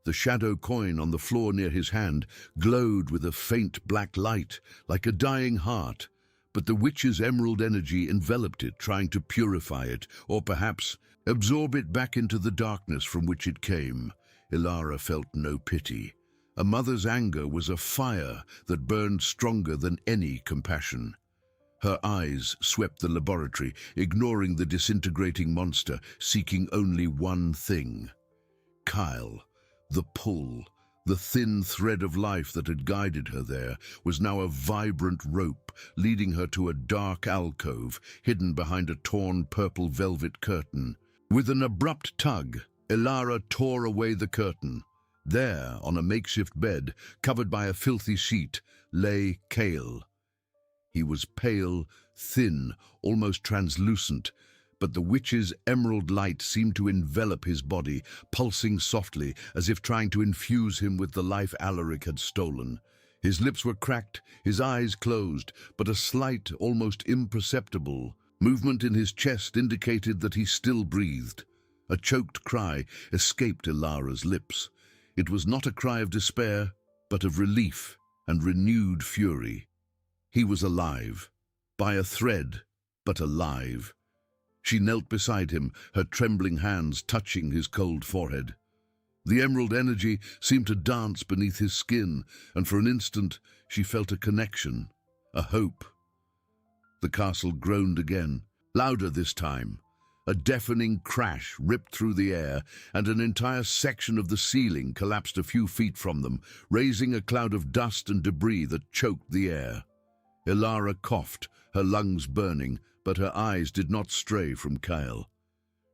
The shadow coin on the floor near his hand glowed with a faint black light, like a dying heart, but the witch's emerald energy enveloped it, trying to purify it, or perhaps absorb it back into the darkness from which it came. Ilara felt no pity. A mother's anger was a fire that burned stronger than any compassion. Her eyes swept the laboratory, ignoring the disintegrating monster, seeking only one thing. Kyle, the pull, the thin thread of life that had guided her there, was now a vibrant rope, leading her to a dark alcove, hidden behind a torn purple velvet curtain. With an abrupt tug, Ilara tore away the curtain. There, on a makeshift bed, covered by a filthy sheet, lay Kale. He was pale, thin, almost translucent, but the witch's emerald light seemed to envelop his body, pulsing softly, as if trying to infuse him with the life Alaric had stolen. His lips were cracked, his eyes closed, but a slight, almost imperceptible movement in his chest indicated that he still breathed. A choked cry escaped Ilara's lips. It was not a cry of despair, but of relief and renewed fury. He was alive, by a thread, but alive. She knelt beside him, her trembling hands touching his cold forehead. The emerald energy seemed to dance beneath his skin, and for an instant she felt a connection, a hope. The castle groaned again, louder this time. A deafening crash ripped through the air, and an entire section of the ceiling collapsed a few feet from them, raising a cloud of dust and debris that choked the air. Elara coughed, her lungs burning, but her eyes did not stray from Kyle.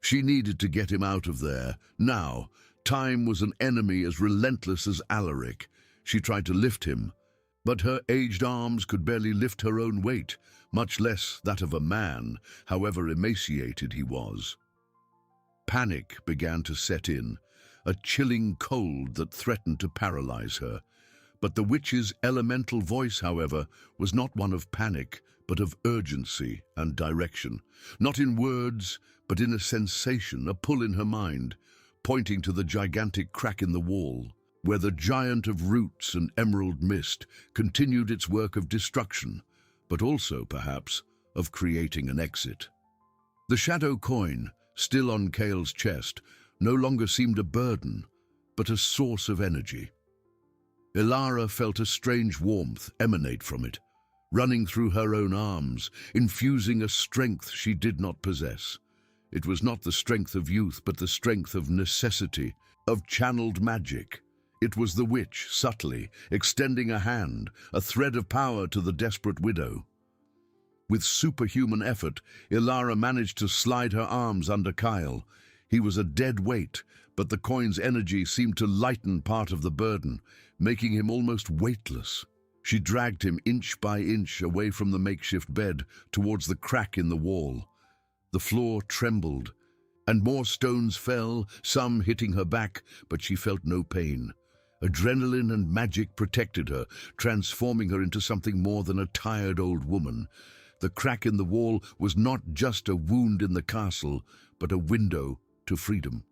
She needed to get him out of there, now. Time was an enemy as relentless as Alaric. She tried to lift him, but her aged arms could barely lift her own weight, much less that of a man, however emaciated he was. Panic began to set in, a chilling cold that threatened to paralyze her. But the witch's elemental voice, however, was not one of panic, but of urgency and direction. Not in words, but in a sensation, a pull in her mind, pointing to the gigantic crack in the wall, where the giant of roots and emerald mist continued its work of destruction, but also, perhaps, of creating an exit. The shadow coin, still on Kale's chest, no longer seemed a burden, but a source of energy. Elara felt a strange warmth emanate from it, running through her own arms, infusing a strength she did not possess. It was not the strength of youth, but the strength of necessity, of channeled magic. It was the witch, subtly, extending a hand, a thread of power to the desperate widow. With superhuman effort, Elara managed to slide her arms under Kyle. He was a dead weight, but the coin's energy seemed to lighten part of the burden, making him almost weightless. She dragged him inch by inch away from the makeshift bed towards the crack in the wall. The floor trembled, and more stones fell, some hitting her back, but she felt no pain. Adrenaline and magic protected her, transforming her into something more than a tired old woman. The crack in the wall was not just a wound in the castle, but a window to freedom.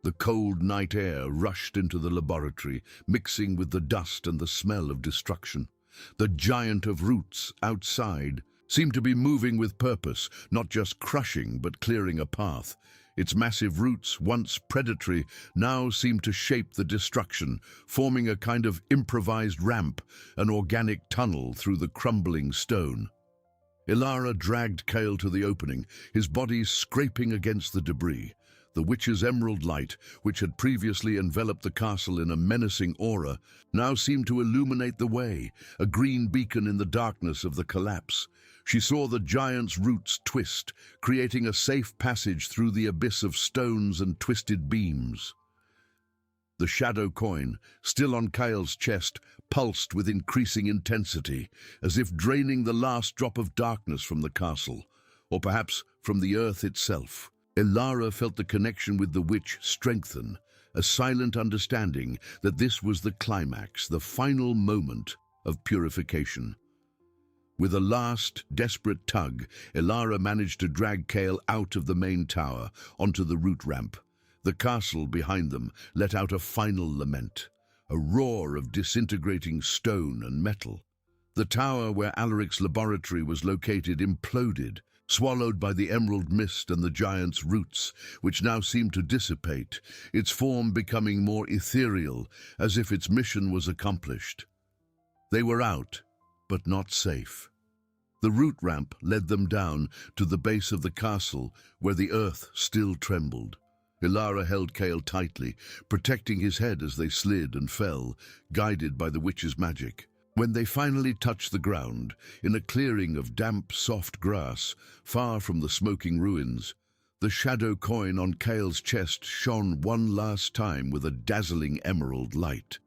The cold night air rushed into the laboratory, mixing with the dust and the smell of destruction. The giant of roots outside seemed to be moving with purpose, not just crushing but clearing a path. Its massive roots, once predatory, now seemed to shape the destruction, forming a kind of improvised ramp, an organic tunnel through the crumbling stone. Elara dragged Kale to the opening, his body scraping against the debris. The witch's emerald light, which had previously enveloped the castle in a menacing aura, now seemed to illuminate the way, a green beacon in the darkness of the collapse. She saw the giant's roots twist, creating a safe passage through the abyss of stones and twisted beams. The shadow coin, still on Kyle's chest, pulsed with increasing intensity, as if draining the last drop of darkness from the castle, or perhaps from the earth itself. Elara felt the connection with the witch strengthen, a silent understanding that this was the climax, the final moment of purification. With a last, desperate tug, Elara managed to drag Kale out of the main tower, onto the root ramp. The castle behind them let out a final lament, a roar of disintegrating stone and metal. The tower where Alaric's laboratory was located imploded, swallowed by the emerald mist and the giant's roots, which now seemed to dissipate, its form becoming more ethereal, as if its mission was accomplished. They were out, but not safe. The root ramp led them down to the base of the castle, where the earth still trembled. Elara held Kale tightly, protecting his head as they slid and fell, guided by the witch's magic. When they finally touched the ground, in a clearing of damp, soft grass, far from the smoking ruins, the shadow coin on Kale's chest shone one last time with a dazzling emerald light.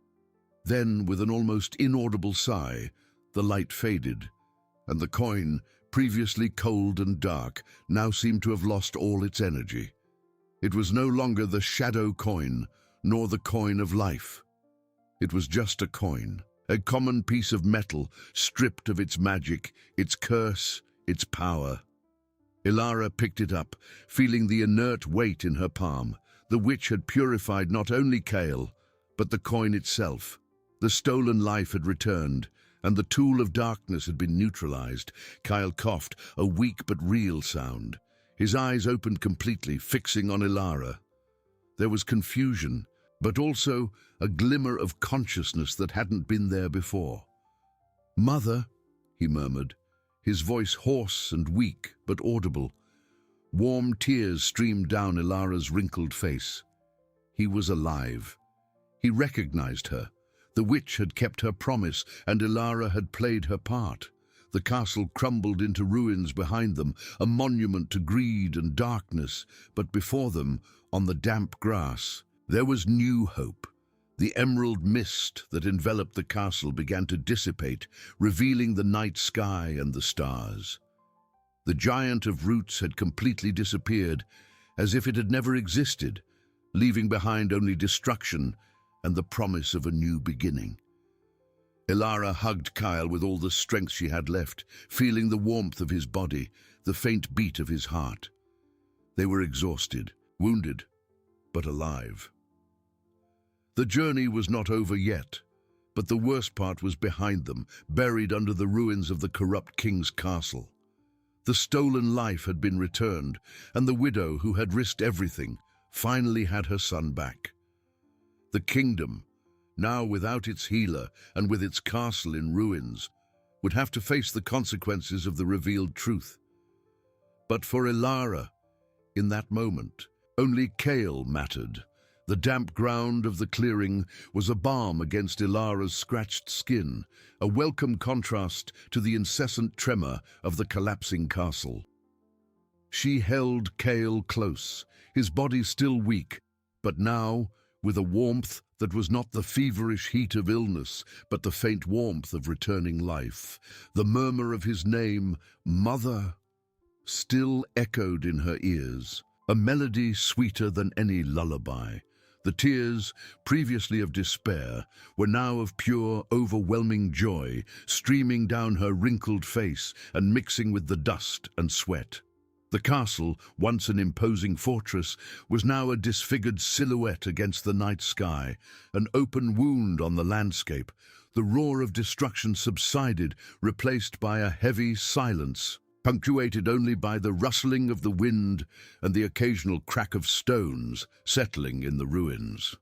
Then, with an almost inaudible sigh, the light faded, and the coin, previously cold and dark, now seemed to have lost all its energy. It was no longer the shadow coin, nor the coin of life. It was just a coin, a common piece of metal, stripped of its magic, its curse, its power. Elara picked it up, feeling the inert weight in her palm. The witch had purified not only Kale, but the coin itself. The stolen life had returned, and the tool of darkness had been neutralized. Kyle coughed, a weak but real sound. His eyes opened completely, fixing on Elara. There was confusion, but also a glimmer of consciousness that hadn't been there before. "Mother," he murmured, his voice hoarse and weak but audible. Warm tears streamed down Ilara's wrinkled face. He was alive. He recognized her. The witch had kept her promise, and Ilara had played her part. The castle crumbled into ruins behind them, a monument to greed and darkness, but before them, on the damp grass, there was new hope. The emerald mist that enveloped the castle began to dissipate, revealing the night sky and the stars. The giant of roots had completely disappeared, as if it had never existed, leaving behind only destruction and the promise of a new beginning. Ilara hugged Kyle with all the strength she had left, feeling the warmth of his body, the faint beat of his heart. They were exhausted, wounded, but alive. The journey was not over yet, but the worst part was behind them, buried under the ruins of the corrupt king's castle. The stolen life had been returned, and the widow who had risked everything finally had her son back. The kingdom, now without its healer and with its castle in ruins, would have to face the consequences of the revealed truth. But for Ilara, in that moment, only Kale mattered. The damp ground of the clearing was a balm against Ilara's scratched skin, a welcome contrast to the incessant tremor of the collapsing castle. She held Kale close, his body still weak, but now with a warmth that was not the feverish heat of illness, but the faint warmth of returning life. The murmur of his name, "Mother," still echoed in her ears, a melody sweeter than any lullaby. The tears, previously of despair, were now of pure, overwhelming joy, streaming down her wrinkled face and mixing with the dust and sweat. The castle, once an imposing fortress, was now a disfigured silhouette against the night sky, an open wound on the landscape. The roar of destruction subsided, replaced by a heavy silence, punctuated only by the rustling of the wind and the occasional crack of stones settling in the ruins.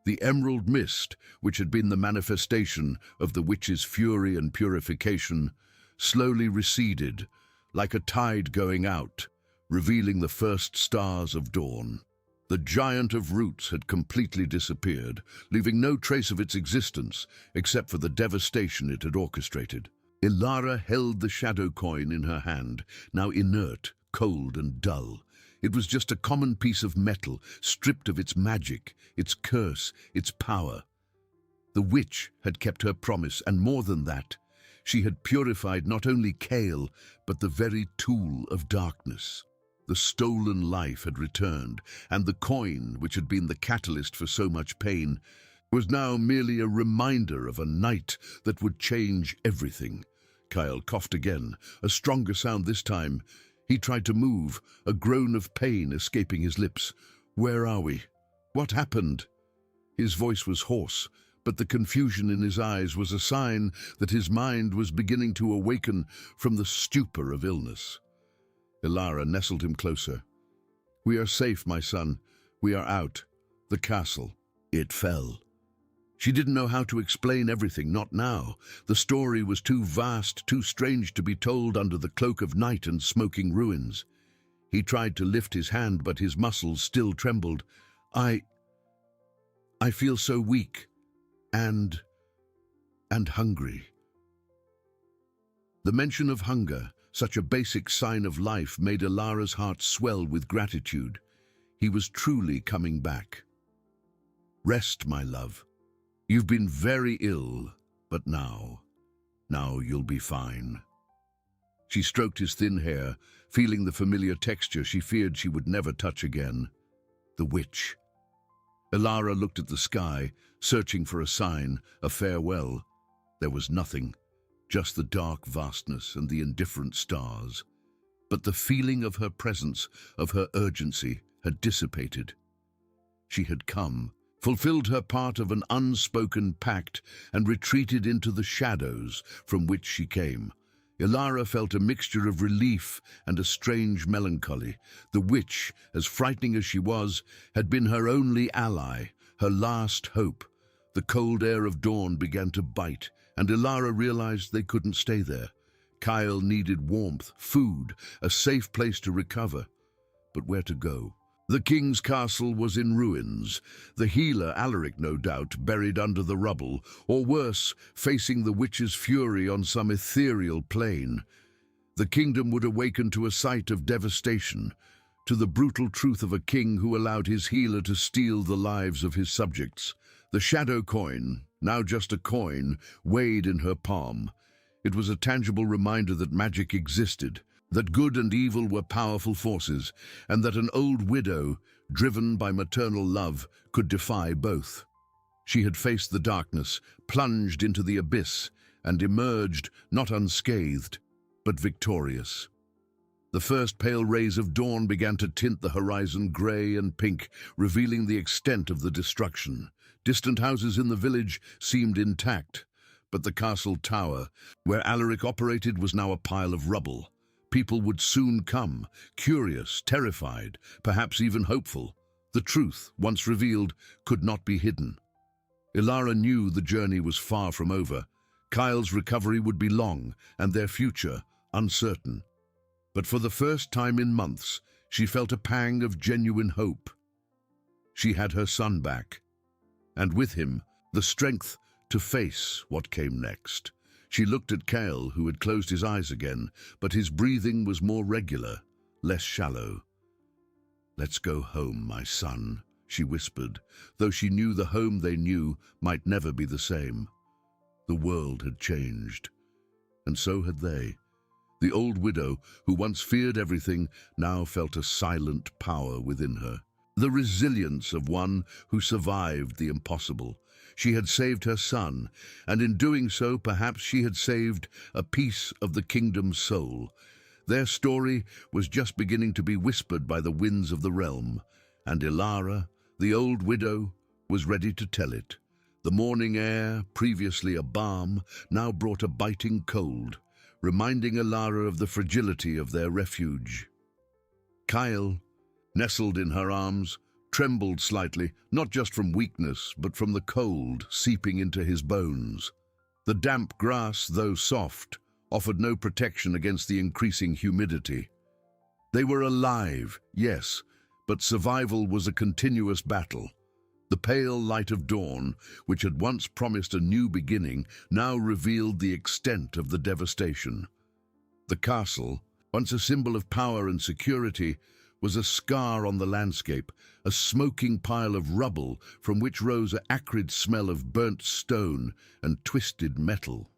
The emerald mist, which had been the manifestation of the witch's fury and purification, slowly receded, like a tide going out, revealing the first stars of dawn. The giant of roots had completely disappeared, leaving no trace of its existence except for the devastation it had orchestrated. Ilara held the shadow coin in her hand, now inert, cold and dull. It was just a common piece of metal, stripped of its magic, its curse, its power. The witch had kept her promise, and more than that, she had purified not only Kale, but the very tool of darkness. The stolen life had returned, and the coin, which had been the catalyst for so much pain, was now merely a reminder of a night that would change everything. Kyle coughed again, a stronger sound this time. He tried to move, a groan of pain escaping his lips. "Where are we? What happened?" His voice was hoarse, but the confusion in his eyes was a sign that his mind was beginning to awaken from the stupor of illness. Ilara nestled him closer. "We are safe, my son. We are out. The castle. It fell." She didn't know how to explain everything, not now. The story was too vast, too strange to be told under the cloak of night and smoking ruins. He tried to lift his hand, but his muscles still trembled. I feel so weak and hungry." The mention of hunger, such a basic sign of life, made Ilara's heart swell with gratitude. He was truly coming back. "Rest, my love. You've been very ill, but now you'll be fine." She stroked his thin hair, feeling the familiar texture she feared she would never touch again. The witch. Ilara looked at the sky, searching for a sign, a farewell. There was nothing, just the dark vastness and the indifferent stars. But the feeling of her presence, of her urgency, had dissipated. She had come, fulfilled her part of an unspoken pact, and retreated into the shadows from which she came. Ilara felt a mixture of relief and a strange melancholy. The witch, as frightening as she was, had been her only ally, her last hope. The cold air of dawn began to bite, and Ilara realized they couldn't stay there. Kyle needed warmth, food, a safe place to recover. But where to go? The king's castle was in ruins, the healer, Alaric no doubt, buried under the rubble, or worse, facing the witch's fury on some ethereal plane. The kingdom would awaken to a sight of devastation, to the brutal truth of a king who allowed his healer to steal the lives of his subjects. The shadow coin, now just a coin, weighed in her palm. It was a tangible reminder that magic existed, that good and evil were powerful forces, and that an old widow, driven by maternal love, could defy both. She had faced the darkness, plunged into the abyss, and emerged not unscathed, but victorious. The first pale rays of dawn began to tint the horizon grey and pink, revealing the extent of the destruction. Distant houses in the village seemed intact, but the castle tower, where Alaric operated, was now a pile of rubble. People would soon come, curious, terrified, perhaps even hopeful. The truth, once revealed, could not be hidden. Ilara knew the journey was far from over. Kyle's recovery would be long, and their future uncertain. But for the first time in months, she felt a pang of genuine hope. She had her son back, and with him, the strength to face what came next. She looked at Kyle, who had closed his eyes again, but his breathing was more regular, less shallow. "Let's go home, my son," she whispered, though she knew the home they knew might never be the same. The world had changed, and so had they. The old widow, who once feared everything, now felt a silent power within her. The resilience of one who survived the impossible. She had saved her son, and in doing so, perhaps she had saved a piece of the kingdom's soul. Their story was just beginning to be whispered by the winds of the realm, and Ilara, the old widow, was ready to tell it. The morning air, previously a balm, now brought a biting cold, reminding Ilara of the fragility of their refuge. Kyle, nestled in her arms, trembled slightly, not just from weakness, but from the cold seeping into his bones. The damp grass, though soft, offered no protection against the increasing humidity. They were alive, yes, but survival was a continuous battle. The pale light of dawn, which had once promised a new beginning, now revealed the extent of the devastation. The castle, once a symbol of power and security, was a scar on the landscape, a smoking pile of rubble from which rose an acrid smell of burnt stone and twisted metal.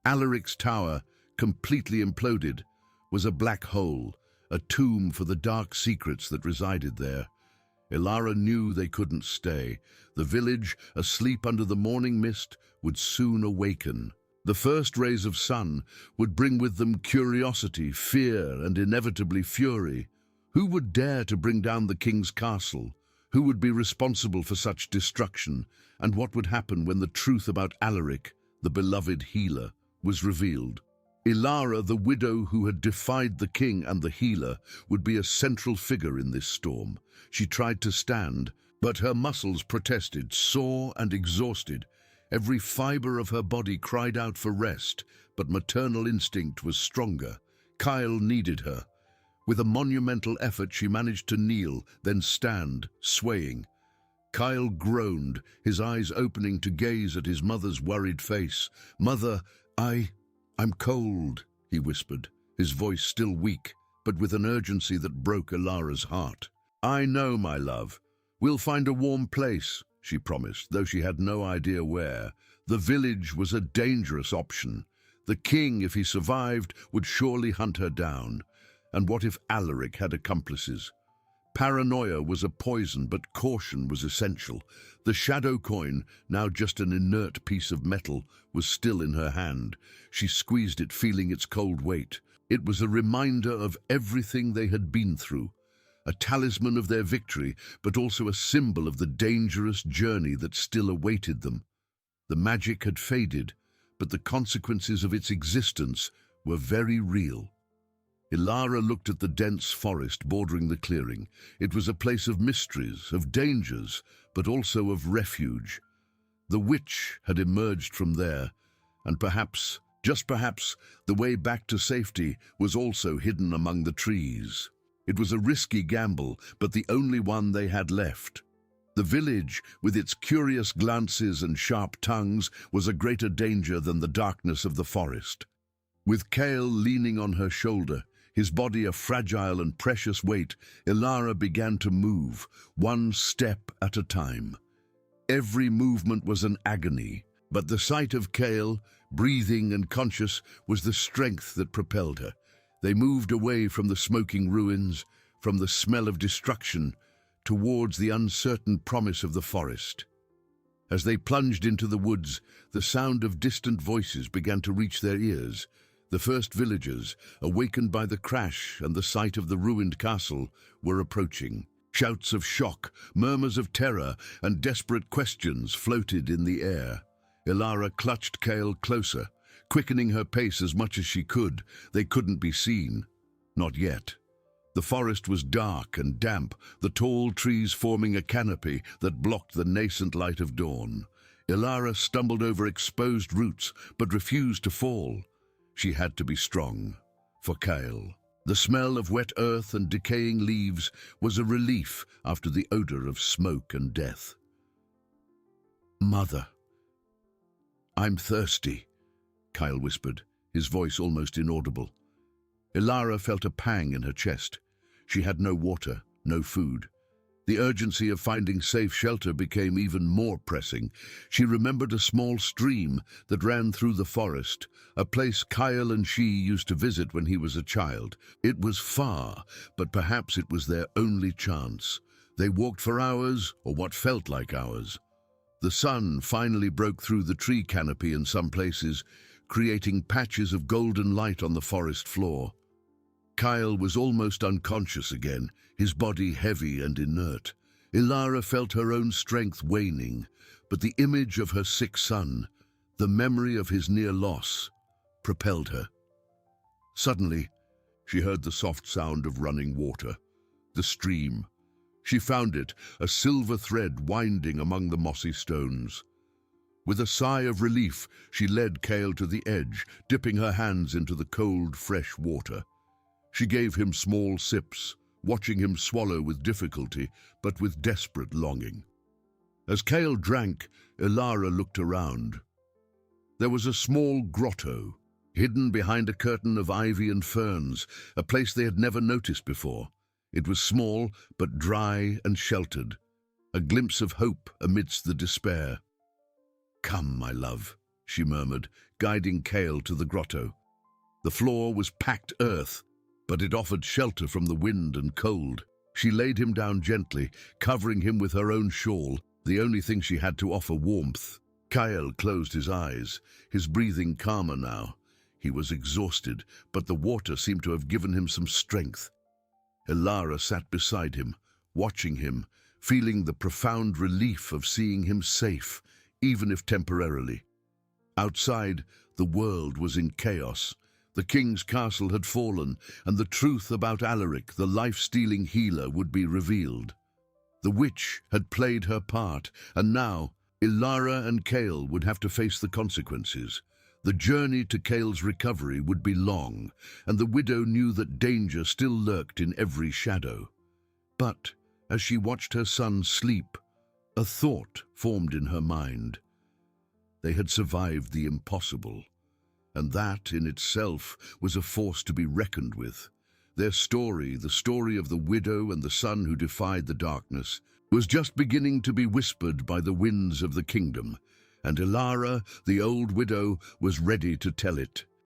Alaric's tower, completely imploded, was a black hole, a tomb for the dark secrets that resided there. Ilara knew they couldn't stay. The village, asleep under the morning mist, would soon awaken. The first rays of sun would bring with them curiosity, fear, and inevitably fury. Who would dare to bring down the king's castle? Who would be responsible for such destruction? And what would happen when the truth about Alaric, the beloved healer, was revealed? Ilara, the widow who had defied the king and the healer, would be a central figure in this storm. She tried to stand, but her muscles protested, sore and exhausted. Every fiber of her body cried out for rest, but maternal instinct was stronger. Kyle needed her. With a monumental effort, she managed to kneel, then stand, swaying. Kyle groaned, his eyes opening to gaze at his mother's worried face. "Mother, I'm cold," he whispered, his voice still weak, but with an urgency that broke Ilara's heart. "I know, my love. We'll find a warm place," she promised, though she had no idea where. The village was a dangerous option. The king, if he survived, would surely hunt her down. And what if Alaric had accomplices? Paranoia was a poison, but caution was essential. The shadow coin, now just an inert piece of metal, was still in her hand. She squeezed it, feeling its cold weight. It was a reminder of everything they had been through, a talisman of their victory, but also a symbol of the dangerous journey that still awaited them. The magic had faded, but the consequences of its existence were very real. Ilara looked at the dense forest bordering the clearing. It was a place of mysteries, of dangers, but also of refuge. The witch had emerged from there, and perhaps, just perhaps, the way back to safety was also hidden among the trees. It was a risky gamble, but the only one they had left. The village, with its curious glances and sharp tongues, was a greater danger than the darkness of the forest. With Kale leaning on her shoulder, his body a fragile and precious weight, Ilara began to move, one step at a time. Every movement was an agony, but the sight of Kale, breathing and conscious, was the strength that propelled her. They moved away from the smoking ruins, from the smell of destruction, towards the uncertain promise of the forest. As they plunged into the woods, the sound of distant voices began to reach their ears. The first villagers, awakened by the crash and the sight of the ruined castle, were approaching. Shouts of shock, murmurs of terror, and desperate questions floated in the air. Ilara clutched Kale closer, quickening her pace as much as she could. They couldn't be seen. Not yet. The forest was dark and damp, the tall trees forming a canopy that blocked the nascent light of dawn. Ilara stumbled over exposed roots, but refused to fall. She had to be strong. For Kale, the smell of wet earth and decaying leaves was a relief after the odor of smoke and death. "Mother, I'm thirsty," Kyle whispered, his voice almost inaudible. Ilara felt a pang in her chest. She had no water, no food. The urgency of finding safe shelter became even more pressing. She remembered a small stream that ran through the forest, a place Kyle and she used to visit when he was a child. It was far, but perhaps it was their only chance. They walked for hours, or what felt like hours. The sun finally broke through the tree canopy in some places, creating patches of golden light on the forest floor. Kyle was almost unconscious again, his body heavy and inert. Ilara felt her own strength waning, but the image of her sick son, the memory of his near loss, propelled her. Suddenly, she heard the soft sound of running water, the stream. She found it, a silver thread winding among the mossy stones. With a sigh of relief, she led Kale to the edge, dipping her hands into the cold, fresh water. She gave him small sips, watching him swallow with difficulty, but with desperate longing. As Kale drank, Ilara looked around. There was a small grotto, hidden behind a curtain of ivy and ferns, a place they had never noticed before. It was small, but dry and sheltered, a glimpse of hope amidst the despair. "Come, my love," she murmured, guiding Kale to the grotto. The floor was packed earth, but it offered shelter from the wind and cold. She laid him down gently, covering him with her own shawl, the only thing she had to offer warmth. Kyle closed his eyes, his breathing calmer now. He was exhausted, but the water seemed to have given him some strength. Ilara sat beside him, watching him, feeling the profound relief of seeing him safe, even if temporarily. Outside, the world was in chaos. The king's castle had fallen, and the truth about Alaric, the life-stealing healer, would be revealed. The witch had played her part, and now Ilara and Kale would have to face the consequences. The journey to Kale's recovery would be long, and the widow knew that danger still lurked in every shadow. But as she watched her son sleep, a thought formed in her mind. They had survived the impossible, and that in itself was a force to be reckoned with. Their story, the story of the widow and the son who defied the darkness, was just beginning to be whispered by the winds of the kingdom, and Ilara, the old widow, was ready to tell it.